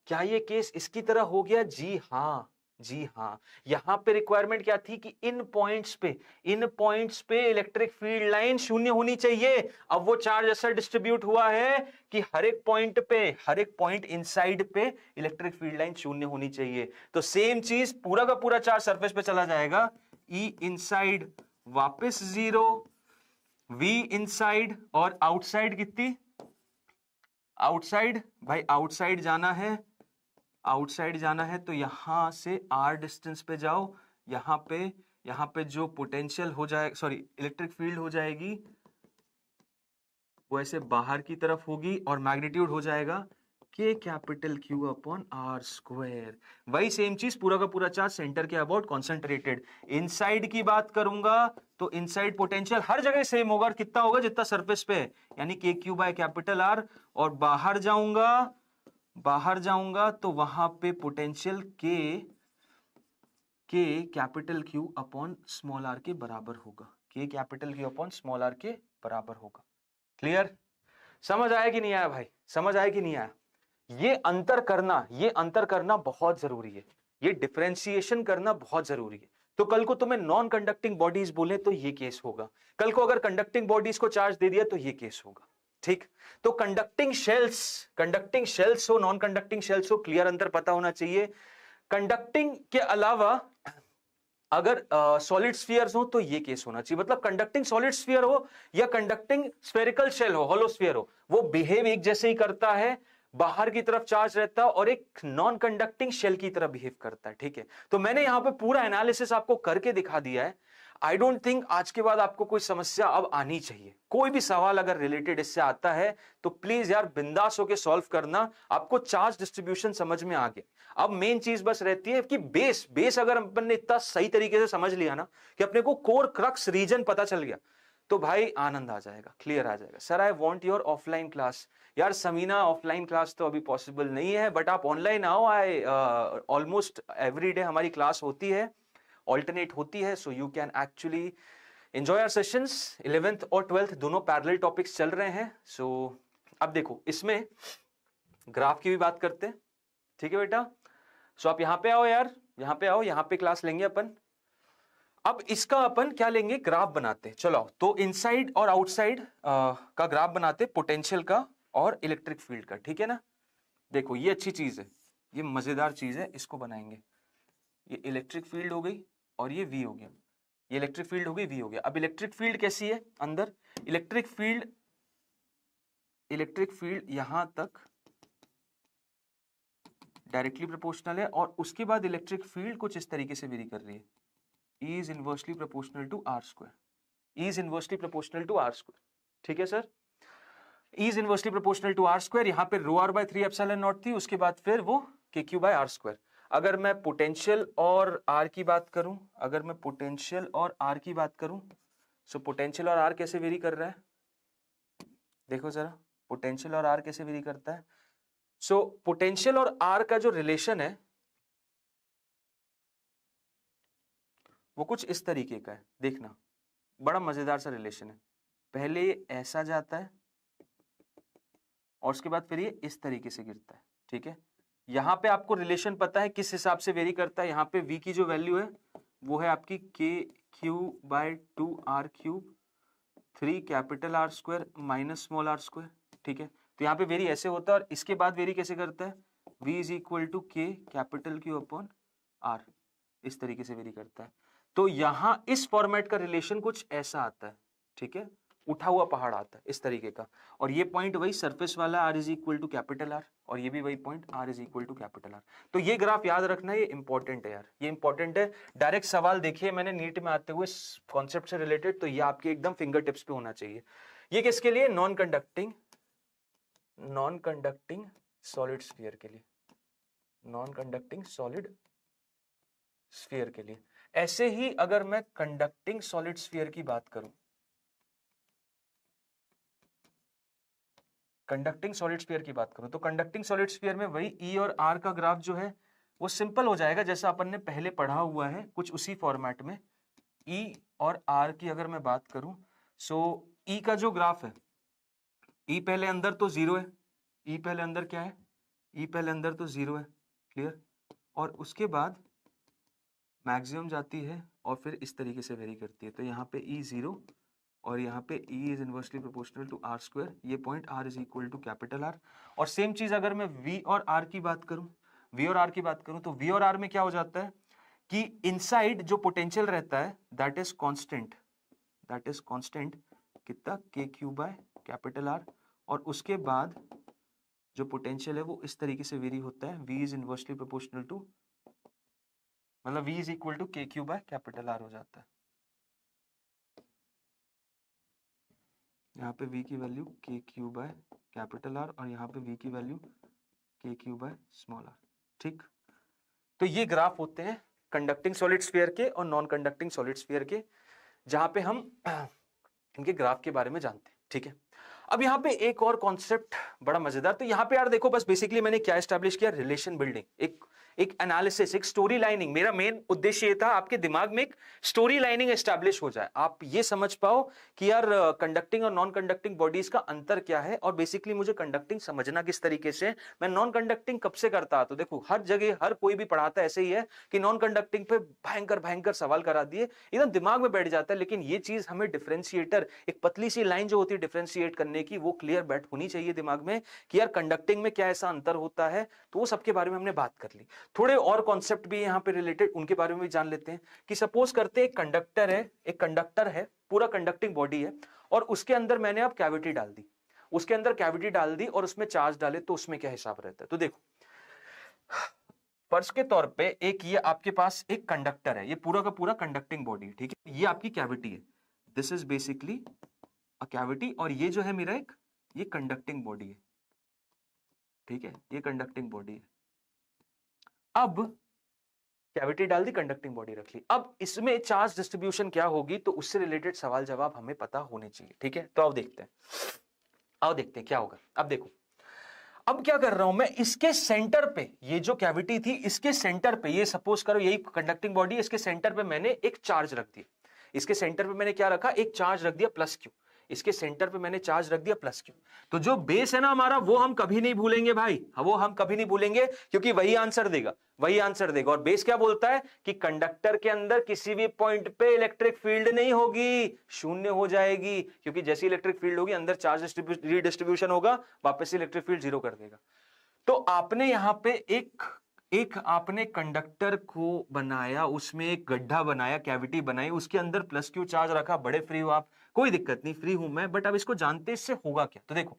Speaker 1: क्या ये केस इसकी तरह हो गया? जी हाँ, जी हाँ। यहां पे रिक्वायरमेंट क्या थी कि इन पॉइंट्स पे इलेक्ट्रिक फील्ड लाइन शून्य होनी चाहिए। अब वो चार्ज ऐसा डिस्ट्रीब्यूट हुआ है कि हर एक पॉइंट इनसाइड पे इलेक्ट्रिक फील्ड लाइन शून्य होनी चाहिए। तो सेम चीज, पूरा का पूरा चार्ज सरफेस पे चला जाएगा, ई इनसाइड वापस 0, वी इनसाइड, और आउटसाइड कितनी? आउटसाइड भाई, आउटसाइड जाना है तो यहां से r डिस्टेंस पे जाओ। यहां पे जो पोटेंशियल हो जाए, सॉरी इलेक्ट्रिक फील्ड हो जाएगी, वो ऐसे बाहर की तरफ होगी और मैग्नीट्यूड हो जाएगा K capital Q upon R square. वही सेम चीज, पूरा का पूरा चार्ज सेंटर के अबाउट कॉन्सेंट्रेटेड। इनसाइड की बात करूंगा तो इनसाइड पोटेंशियल हर जगह सेम होगा, और कितना होगा? जितना सरफेस पे है, यानी KQ बाय कैपिटल R। और बाहर जाऊंगा तो वहां पे पोटेंशियल के capital Q upon small r के बराबर होगा, के capital Q upon small r के बराबर होगा। क्लियर? समझ आया कि नहीं आया भाई? समझ आया कि नहीं आया? ये अंतर करना बहुत जरूरी है, ये डिफरेंशिएशन करना बहुत जरूरी है। तो कल को तुम्हें नॉन कंडक्टिंग बॉडीज बोले तो ये केस होगा, कल को अगर कंडक्टिंग बॉडीज को चार्ज दे दिया तो ये केस होगा। ठीक? तो कंडक्टिंग शेल्स हो, नॉन कंडक्टिंग शेल्स हो, क्लियर अंतर पता होना चाहिए। कंडक्टिंग के अलावा अगर सॉलिड स्फीयर्स हो तो ये केस होना चाहिए। मतलब कंडक्टिंग सॉलिड स्फीयर हो या कंडक्टिंग स्फेरिकल शेल हो, होलो स्फीयर हो, वो बिहेव एक जैसे ही करता है, बाहर की तरफ चार्ज रहता है और एक नॉन कंडक्टिंग शेल की तरह बिहेव करता है। ठीक है? तो मैंने यहां पे पूरा एनालिसिस आपको करके दिखा दिया है। आई डोंट थिंक आज के बाद आपको कोई समस्या अब आनी चाहिए। कोई भी सवाल अगर रिलेटेड इससे आता है तो प्लीज यार बिंदास होके सॉल्व करना। आपको चार्ज डिस्ट्रीब्यूशन समझ में आ गया। अब मेन चीज बस रहती है कि बेस अगर अपन ने इतना सही तरीके से समझ लिया ना कि अपने को कोर क्रक्स रीजन पता चल गया, तो भाई आनंद आ जाएगा, क्लियर आ जाएगा। Sir I want your offline class. यार समीना, ऑफलाइन क्लास तो अभी पॉसिबल नहीं है, बट आप ऑनलाइन आओ। ऑलमोस्ट एवरी डे हमारी क्लास होती है, ऑल्टरनेट होती है, so you can actually enjoy our sessions. 11th और 12th दोनों पैरेलल टॉपिक्स चल रहे हैं। सो अब देखो, इसमें ग्राफ की भी बात करते हैं। ठीक है बेटा? सो आप यहां पे आओ यार, यहां पे आओ, यहां पे क्लास लेंगे अपन। अब इसका अपन क्या लेंगे, ग्राफ बनाते हैं। चलो, तो इनसाइड और आउटसाइड का ग्राफ बनाते, पोटेंशियल का और इलेक्ट्रिक फील्ड का। ठीक है ना? देखो ये अच्छी चीज है, ये मजेदार चीज है, इसको बनाएंगे। ये इलेक्ट्रिक फील्ड हो गई और ये V हो गया, ये इलेक्ट्रिक फील्ड हो गई, V हो गया। अब इलेक्ट्रिक फील्ड कैसी है अंदर? इलेक्ट्रिक फील्ड यहां तक डायरेक्टली प्रोपोर्शनल है, और उसके बाद इलेक्ट्रिक फील्ड कुछ इस तरीके से वेरी कर रही है, E is inversely proportional to R square, E is inversely proportional to R square। ठीक है sir? E is inversely proportional to R square, यहां पे rho r by 3 epsilon not थी, उसके बाद फिर वो KQ by R square। अगर मैं पोटेंशियल और R की बात करूं, सो पोटेंशियल और R कैसे वेरी कर रहा है? देखो जरा, पोटेंशियल और R कैसे वेरी करता है। सो पोटेंशियल और R का जो रिलेशन है वो कुछ इस तरीके का है, देखना, बड़ा मजेदार सा रिलेशन है। पहले ये ऐसा जाता है और उसके बाद फिर ये इस तरीके से गिरता है। ठीक है? यहां पे आपको रिलेशन पता है किस हिसाब से वेरी करता है। यहां पे V की जो वैल्यू है वो है आपकी KQ by 2R cube 3 capital R square minus small r square. ठीक है? तो यहाँ पे वेरी ऐसे होता है, और इसके बाद वेरी कैसे करता है? V is equal to K capital Q upon R, इस तरीके से वेरी करता है। तो यहां इस फॉर्मेट का रिलेशन कुछ ऐसा आता है, ठीक है, उठा हुआ पहाड़ आता है इस तरीके का, और ये पॉइंट वही सरफेस वाला R is equal to capital R, और ये भी वही point R is equal to capital R। तो ये ग्राफ याद रखना, ये इंपॉर्टेंट है यार, ये इंपॉर्टेंट है। डायरेक्ट सवाल देखिए मैंने नीट में आते हुए कॉन्सेप्ट से रिलेटेड, तो ये आपके एकदम फिंगर टिप्स पे होना चाहिए। ये किसके लिए? नॉन कंडक्टिंग सॉलिड स्फीयर के लिए, नॉन कंडक्टिंग सॉलिड स्फीयर के लिए। ऐसे ही अगर मैं कंडक्टिंग सॉलिड स्फीयर की बात करूं, कंडक्टिंग सॉलिड स्फीयर की बात करूं, तो कंडक्टिंग सॉलिड स्फीयर में वही E और R का ग्राफ जो है वो सिंपल हो जाएगा, जैसा अपन ने पहले पढ़ा हुआ है कुछ उसी फॉर्मेट में। E और R की अगर मैं बात करूं, सो E का जो ग्राफ है, E पहले अंदर तो जीरो है, E पहले अंदर क्या है, E पहले अंदर तो जीरो है, क्लियर, और उसके बाद मैक्सिमम जाती है और फिर इस तरीके से वेरी करती है। तो यहाँ पे E जीरो और यहाँ पे E is inversely proportional to R square, ये point R is equal to capital R। और सेम चीज अगर मैं V और R की बात करूं, V और R की बात करूं, तो V और R में क्या हो जाता है कि इनसाइड जो पोटेंशियल रहता है दैट इज कांस्टेंट, कितना K Q by capital R, और उसके बाद जो पोटेंशियल है वो इस तरीके से वेरी होता है, V is inversely proportional to, मतलब V is equal to K Q by capital R हो जाता है। यहाँ पे V की value K Q by capital R और यहाँ पे V की value K Q by small r, ठीक। तो ये ग्राफ होते हैं कंडक्टिंग सॉलिड स्फीयर के और नॉन कंडक्टिंग सॉलिड स्फीयर के, जहां पे हम इनके ग्राफ के बारे में जानते हैं, ठीक है। अब यहाँ पे एक और कॉन्सेप्ट बड़ा मजेदार, तो यहाँ पे यार देखो बस बेसिकली मैंने क्या एस्टैब्लिश किया, रिलेशन बिल्डिंग, एक एनालिसिस, एक स्टोरी लाइनिंग। मेरा मेन उद्देश्य ये था आपके दिमाग में एक स्टोरी लाइनिंग एस्टैब्लिश हो जाए, आप ये समझ पाओ कि यार कंडक्टिंग और नॉन कंडक्टिंग बॉडीज का अंतर क्या है, और बेसिकली मुझे कंडक्टिंग समझना किस तरीके से, मैं नॉन कंडक्टिंग कब से करता। तो देखो हर जगह हर कोई भी पढ़ाता है ऐसे ही है कि नॉन कंडक्टिंग पे भयंकर सवाल करा दिए, एकदम दिमाग में बैठ जाता है। लेकिन ये चीज हमें डिफरेंशिएटर, एक पतली सी लाइन जो होती है डिफरेंशिएट करने की, वो क्लियर बैठ होनी चाहिए दिमाग में कि यार कंडक्टिंग में क्या ऐसा अंतर होता है। तो वो सबके बारे में हमने बात कर ली। थोड़े और कॉन्सेप्ट भी यहाँ पे रिलेटेड, उनके बारे में भी जान लेते हैं कि सपोज करते हैं एक कंडक्टर है, पूरा कंडक्टिंग बॉडी है, और उसके अंदर मैंने अब कैविटी डाल दी, और उसमें चार्ज डाले, तो उसमें क्या हिसाब रहता है। तो देखो फर्ज के तौर पे एक ये आपके पास एक कंडक्टर है, ये पूरा का पूरा कंडक्टिंग बॉडी है, ठीक है, ये आपकी कैविटी है, this is basically a cavity, और ये जो है मेरा ये कंडक्टिंग बॉडी है, ठीक है, ये कंडक्टिंग बॉडी है। अब कैविटी डाल दी, कंडक्टिंग बॉडी रख ली, अब इसमें चार्ज डिस्ट्रीब्यूशन क्या होगी, तो उससे रिलेटेड सवाल जवाब हमें पता होने चाहिए, ठीक है। तो आओ देखते हैं क्या होगा। अब देखो, अब क्या कर रहा हूं मैं, इसके सेंटर पे, ये जो कैविटी थी इसके सेंटर पे, ये सपोज करो यही कंडक्टिंग बॉडी, इसके सेंटर पे मैंने एक चार्ज रख दिया, इसके सेंटर पे मैंने क्या रखा, एक चार्ज रख दिया प्लस क्यू, इसके सेंटर पे मैंने चार्ज रख दिया प्लस क्यू। तो जो बेस है ना हमारा, वो हम कभी नहीं भूलेंगे भाई, वो हम कभी नहीं भूलेंगे, क्योंकि वही आंसर देगा। और बेस क्या बोलता है कि कंडक्टर के अंदर किसी भी पॉइंट पे इलेक्ट्रिक फील्ड नहीं होगी, शून्य हो जाएगी, क्योंकि जैसी इलेक्ट्रिक फील्ड होगी अंदर चार्ज रीडिस्ट्रीब्यूशन होगा, वापस से इलेक्ट्रिक फील्ड जीरो कर देगा। तो आपने यहां पे एक आपने कंडक्टर को बनाया, उसमें एक गड्ढा बनाया, कैविटी बनाई, उसके अंदर प्लस क्यू चार्ज रखा, बड़े फ्री हो आप, कोई दिक्कत नहीं, फ्री हूं मैं, बट अब इसको जानते इससे होगा क्या। तो देखो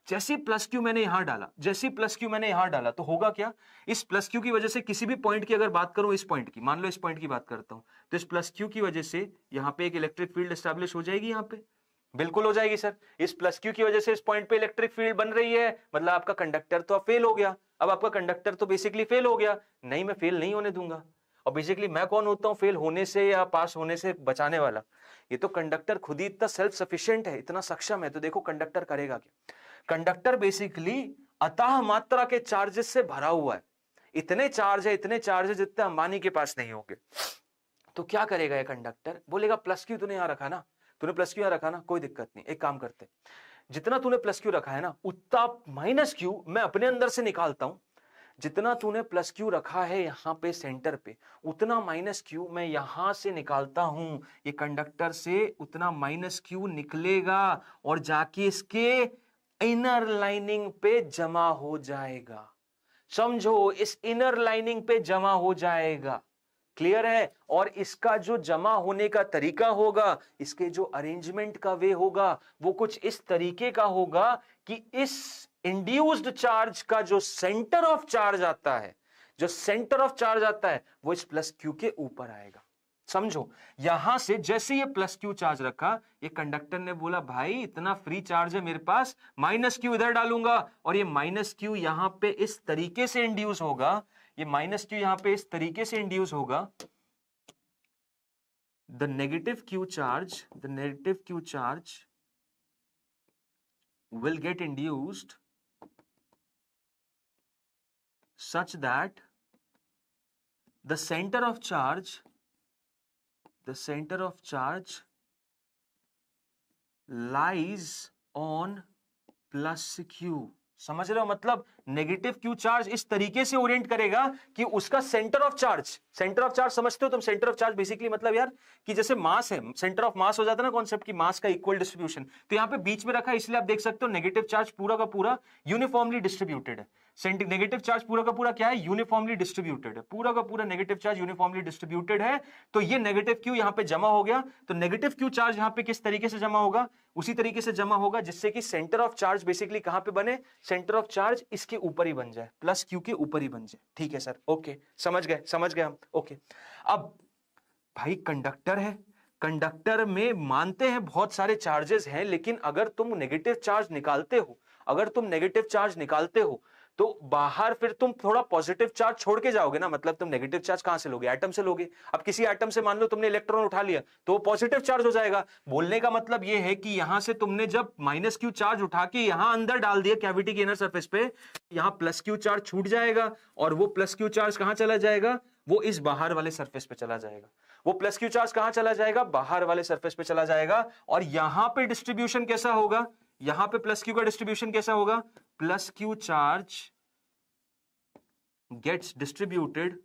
Speaker 1: जैसी प्लस क्यू मैंने यहां डाला, तो होगा क्या, इस प्लस क्यू की वजह से किसी भी पॉइंट की अगर बात करूं, इस पॉइंट की, मान लो इस पॉइंट की बात करता हूं, तो इस प्लस क्यू की वजह से यहां पे एक इलेक्ट्रिक फील्ड एस्टैब्लिश हो जाएगी, यहां पे बिल्कुल हो जाएगी सर। इस प्लस क्यू की वजह से इस पॉइंट पे इलेक्ट्रिक फील्ड बन रही है, मतलब आपका कंडक्टर तो अब फेल हो गया, अब आपका कंडक्टर तो बेसिकली फेल हो गया। नहीं, मैं फेल नहीं होने दूंगा, और बेसिकली मैं कौन होता हूं फेल होने से या पास होने से बचाने वाला, ये तो कंडक्टर खुद ही इतना सेल्फ सफिशिएंट है, इतना सक्षम है। तो देखो कंडक्टर करेगा क्या, कंडक्टर बेसिकली अथाह मात्रा के चार्जेस से भरा हुआ है, इतने चार्ज है जितने अंबानी के पास नहीं होंगे। तो क्या करेगा ये कंडक्टर, बोलेगा प्लस क्यू तूने यहां रखा ना, कोई दिक्कत नहीं, एक काम करते, जितना तूने प्लस क्यू रखा है ना, उतना माइनस क्यू मैं अपने अंदर से निकालता हूं, जितना तूने प्लस क्यू रखा है यहां पे सेंटर पे, उतना माइनस क्यू मैं यहां से निकालता हूं, ये कंडक्टर से उतना माइनस क्यू निकलेगा और जाके इसके इनर लाइनिंग पे जमा हो जाएगा। समझो, इस इनर लाइनिंग पे जमा हो जाएगा। क्लियर है? और इसका जो जमा होने का तरीका होगा, इसके जो अरेंजमेंट का वे होगा, वो कुछ इस तरीके का होगा कि इस इंड्यूस्ड चार्ज का जो सेंटर ऑफ चार्ज आता है, जो सेंटर ऑफ चार्ज आता है, वो इस प्लस क्यू के ऊपर आएगा। समझो, यहां से जैसे ये प्लस क्यू चार्ज रखा, ये कंडक्टर ने बोला भाई इतना फ्री चार्ज है मेरे पास, माइनस क्यू इधर डालूंगा, और ये माइनस क्यू यहां पे इस तरीके से इंड्यूस होगा, ये माइनस क्यू यहां पे इस तरीके से इंड्यूस होगा। The negative Q charge will get induced such that the center of charge lies on plus q। समझ रहे हो? मतलब नेगेटिव क्यू चार्ज इस तरीके से ओरिएंट करेगा कि उसका सेंटर ऑफ चार्ज समझते हो तुम? सेंटर ऑफ चार्ज बेसिकली मतलब यार कि जैसे मास है, सेंटर ऑफ मास हो जाता है ना कॉन्सेप्ट की, मास का इक्वल डिस्ट्रीब्यूशन, तो यहां पे बीच में रखा है, इसलिए आप देख सकते हो नेगेटिव चार्ज पूरा का पूरा यूनिफॉर्मली डिस्ट्रीब्यूटेड है। नेगेटिव चार्ज पूरा का पूरा क्या है? यूनिफॉर्मली डिस्ट्रीब्यूटेड है, पूरा का पूरा नेगेटिव चार्ज यूनिफॉर्मली डिस्ट्रीब्यूटेड है। तो ये नेगेटिव क्यू यहां पे जमा हो गया, तो नेगेटिव क्यू चार्ज यहां पे किस तरीके से जमा होगा? उसी तरीके से जमा होगा जिससे कि सेंटर ऑफ चार्ज बेसिकली कहां पे बने? सेंटर ऑफ चार्ज इसके ऊपर ही बन जाए, प्लस क्यू के ऊपर ही बन जाए। ठीक है सर, ओके, समझ गए हम, ओके। अब भाई कंडक्टर है, कंडक्टर में मानते हैं बहुत सारे चार्जेस हैं, लेकिन अगर तुम नेगेटिव चार्ज निकालते हो तो बाहर फिर तुम थोड़ा पॉजिटिव चार्ज छोड़ के जाओगे ना, मतलब तुम नेगेटिव चार्ज कहां से लोगे? एटम से लोगे। अब किसी एटम से मान लो तुमने इलेक्ट्रॉन उठा लिया तो वो पॉजिटिव चार्ज हो जाएगा। बोलने का मतलब ये है कि यहां से तुमने जब माइनस क्यू चार्ज उठा के यहां अंदर डाल दिया कैविटी के इनर सरफेस पे, यहां प्लस क्यू चार्ज छूट जाएगा, और वो प्लस क्यू चार्ज कहां चला जाएगा? वो इस बाहर वाले सरफेस पे चला जाएगा। वो प्लस क्यू चार्ज कहां चला जाएगा? बाहर वाले सरफेस पे चला जाएगा। और यहां पे डिस्ट्रीब्यूशन कैसा होगा? यहां पे प्लस क्यू का डिस्ट्रीब्यूशन कैसा होगा? Plus Q charge gets distributed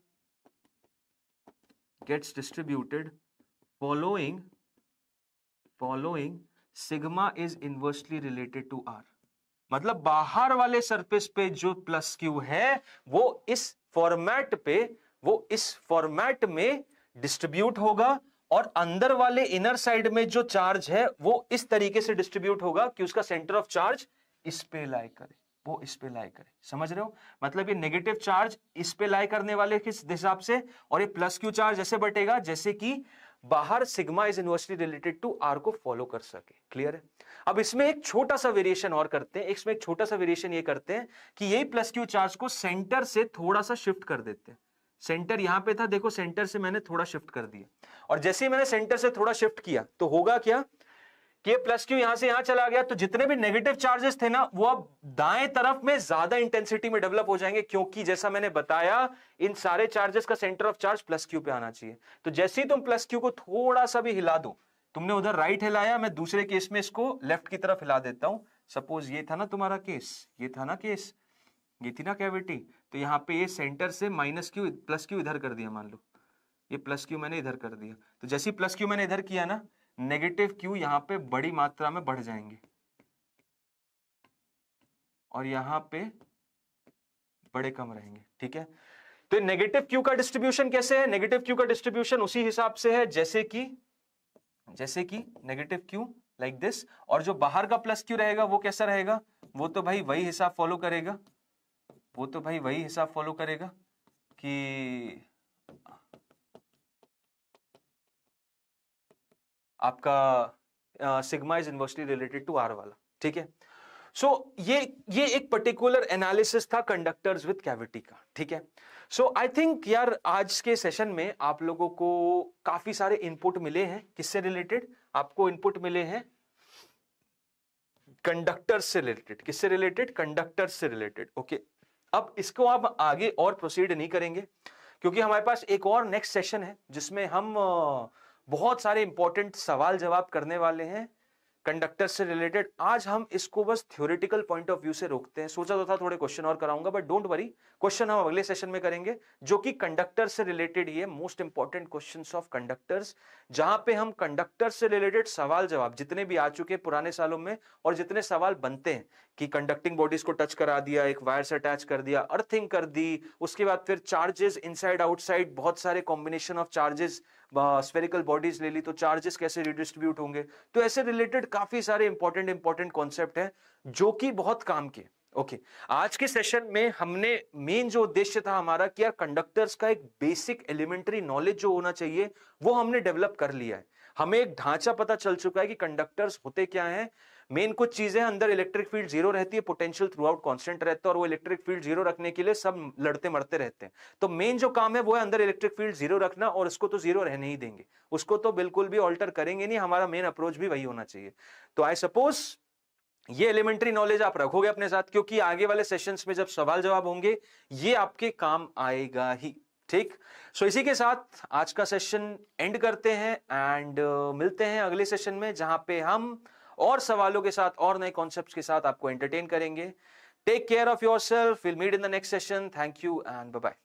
Speaker 1: following sigma is inversely related to r। मतलब बाहर वाले सरफेस पे जो प्लस क्यू है वो इस फॉर्मेट में डिस्ट्रीब्यूट होगा, और अंदर वाले इनर साइड में जो चार्ज है वो इस तरीके से डिस्ट्रीब्यूट होगा कि उसका सेंटर ऑफ चार्ज इस पे लाई करे, वो इस पे लाई करे। समझ रहे हो? मतलब ये नेगेटिव चार्ज इस पे लाई करने वाले किस हिसाब से, और ये प्लस क्यू चार्ज ऐसे बटेगा जैसे कि बाहर sigma is inversely related to R को फॉलो कर सके। क्लियर है? अब इसमें एक छोटा सा वेरिएशन और करते हैं, इसमें एक छोटा सा वेरिएशन ये करते हैं कि यही प्लस क्यू चार्ज को सेंटर से थोड़ा सा शिफ्ट कर देते हैं। सेंटर यहां पे था, देखो सेंटर से मैंने थोड़ा शिफ्ट कर दिया, और जैसे ही मैंने सेंटर से थोड़ा शिफ्ट किया तो होगा क्या कि प्लस क्यू यहां से यहां चला गया, तो जितने भी नेगेटिव चार्जेस थे ना वो अब दाएं तरफ में ज्यादा इंटेंसिटी में डेवलप हो जाएंगे, क्योंकि जैसा मैंने बताया इन सारे चार्जेस का centre of charge plus Q पे आना चाहिए। तो जैसे ही तुम प्लस क्यू को थोड़ा सा भी हिला दो, तुमने उधर राइट हिलाया, मैं दूसरे केस में इसको लेफ्ट की तरफ हिला देता हूं। सपोज ये था ना तुम्हारा केस, ये था ना केस, ये थी ना कैविटी, तो यहाँ पे ये सेंटर से माइनस क्यू प्लस क्यू इधर कर दिया, मान लो ये प्लस क्यू मैंने इधर कर दिया, तो जैसे प्लस क्यू मैंने इधर किया ना, नेगेटिव क्यू यहां पे बड़ी मात्रा में बढ़ जाएंगे और यहां पे बड़े कम रहेंगे। ठीक है? तो नेगेटिव क्यू का डिस्ट्रीब्यूशन कैसे है? नेगेटिव क्यू का डिस्ट्रीब्यूशन उसी हिसाब से है जैसे कि नेगेटिव क्यू लाइक दिस, और जो बाहर का प्लस क्यू रहेगा वो कैसा रहेगा? वो तो भाई वही हिसाब फॉलो करेगा, कि आपका sigma is inversely related to R वाला। ठीक है? सो ये एक पर्टिकुलर एनालिसिस था कंडक्टर्स विद कैविटी का। ठीक है? सो आई थिंक यार आज के सेशन में आप लोगों को काफी सारे इनपुट मिले हैं। किससे रिलेटेड? आपको इनपुट मिले हैं कंडक्टर से रिलेटेड। किससे रिलेटेड? कंडक्टर से रिलेटेड। ओके, अब इसको आप आगे और प्रोसीड नहीं करेंगे क्योंकि हमारे पास एक और नेक्स्ट सेशन है जिसमें हम बहुत सारे इंपॉर्टेंट सवाल जवाब करने वाले हैं कंडक्टर से रिलेटेड। आज हम इसको बस थ्योरेटिकल पॉइंट ऑफ व्यू से रोकते हैं। सोचा तो था थोड़े क्वेश्चन और कराऊंगा, बट डोंट वरी, क्वेश्चन हम अगले सेशन में करेंगे जो कि कंडक्टर से रिलेटेड ही है। Most important questions of conductors, जहां पे हम कंडक्टर से रिलेटेड सवाल जवाब जितने भी आ चुके पुराने सालों में और जितने सवाल बनते हैं कि कंडक्टिंग बॉडीज को टच करा दिया, एक वायर से अटैच कर दिया, अर्थिंग कर दी, उसके बाद फिर चार्जेस इनसाइड आउटसाइड, बहुत सारे combination of charges, spherical bodies ले ली तो चार्जेस कैसे रिडिस्ट्रीब्यूट होंगे, तो ऐसे रिलेटेड काफी सारे इंपॉर्टेंट कॉन्सेप्ट हैं जो कि बहुत काम के। ओके, आज के सेशन में हमने मेन जो उद्देश्य था हमारा कि यार कंडक्टर्स का एक बेसिक एलिमेंट्री नॉलेज जो होना चाहिए वो हमने डेवलप कर लिया है। हमें एक ढांचा पता चल चुका है कि कंडक्टर्स होते क्या हैं। मेन कुछ चीजें, अंदर इलेक्ट्रिक फील्ड जीरो रहती है, पोटेंशियल थ्रू आउट कांस्टेंट रहता है, और वो इलेक्ट्रिक फील्ड जीरो रखने के लिए सब लड़ते मरते रहते हैं। तो मेन जो काम है वो है अंदर इलेक्ट्रिक फील्ड जीरो रखना, और उसको तो जीरो रहने ही देंगे, उसको तो बिल्कुल भी ऑल्टर करेंगे नहीं। हमारा मेन अप्रोच भी वही होना चाहिए। तो आई सपोज ये एलिमेंट्री नॉलेज आप रखोगे अपने साथ, क्योंकि आगे वाले सेशंस में जब सवाल जवाब होंगे ये आपके काम आएगा ही। ठीक, सो इसी के साथ आज का सेशन एंड करते हैं एंड मिलते हैं अगले सेशन में, जहां पे हम और सवालों के साथ और नए कॉन्सेप्ट्स के साथ आपको एंटरटेन करेंगे। Take care of yourself, will meet in the next session. Thank you and bye bye.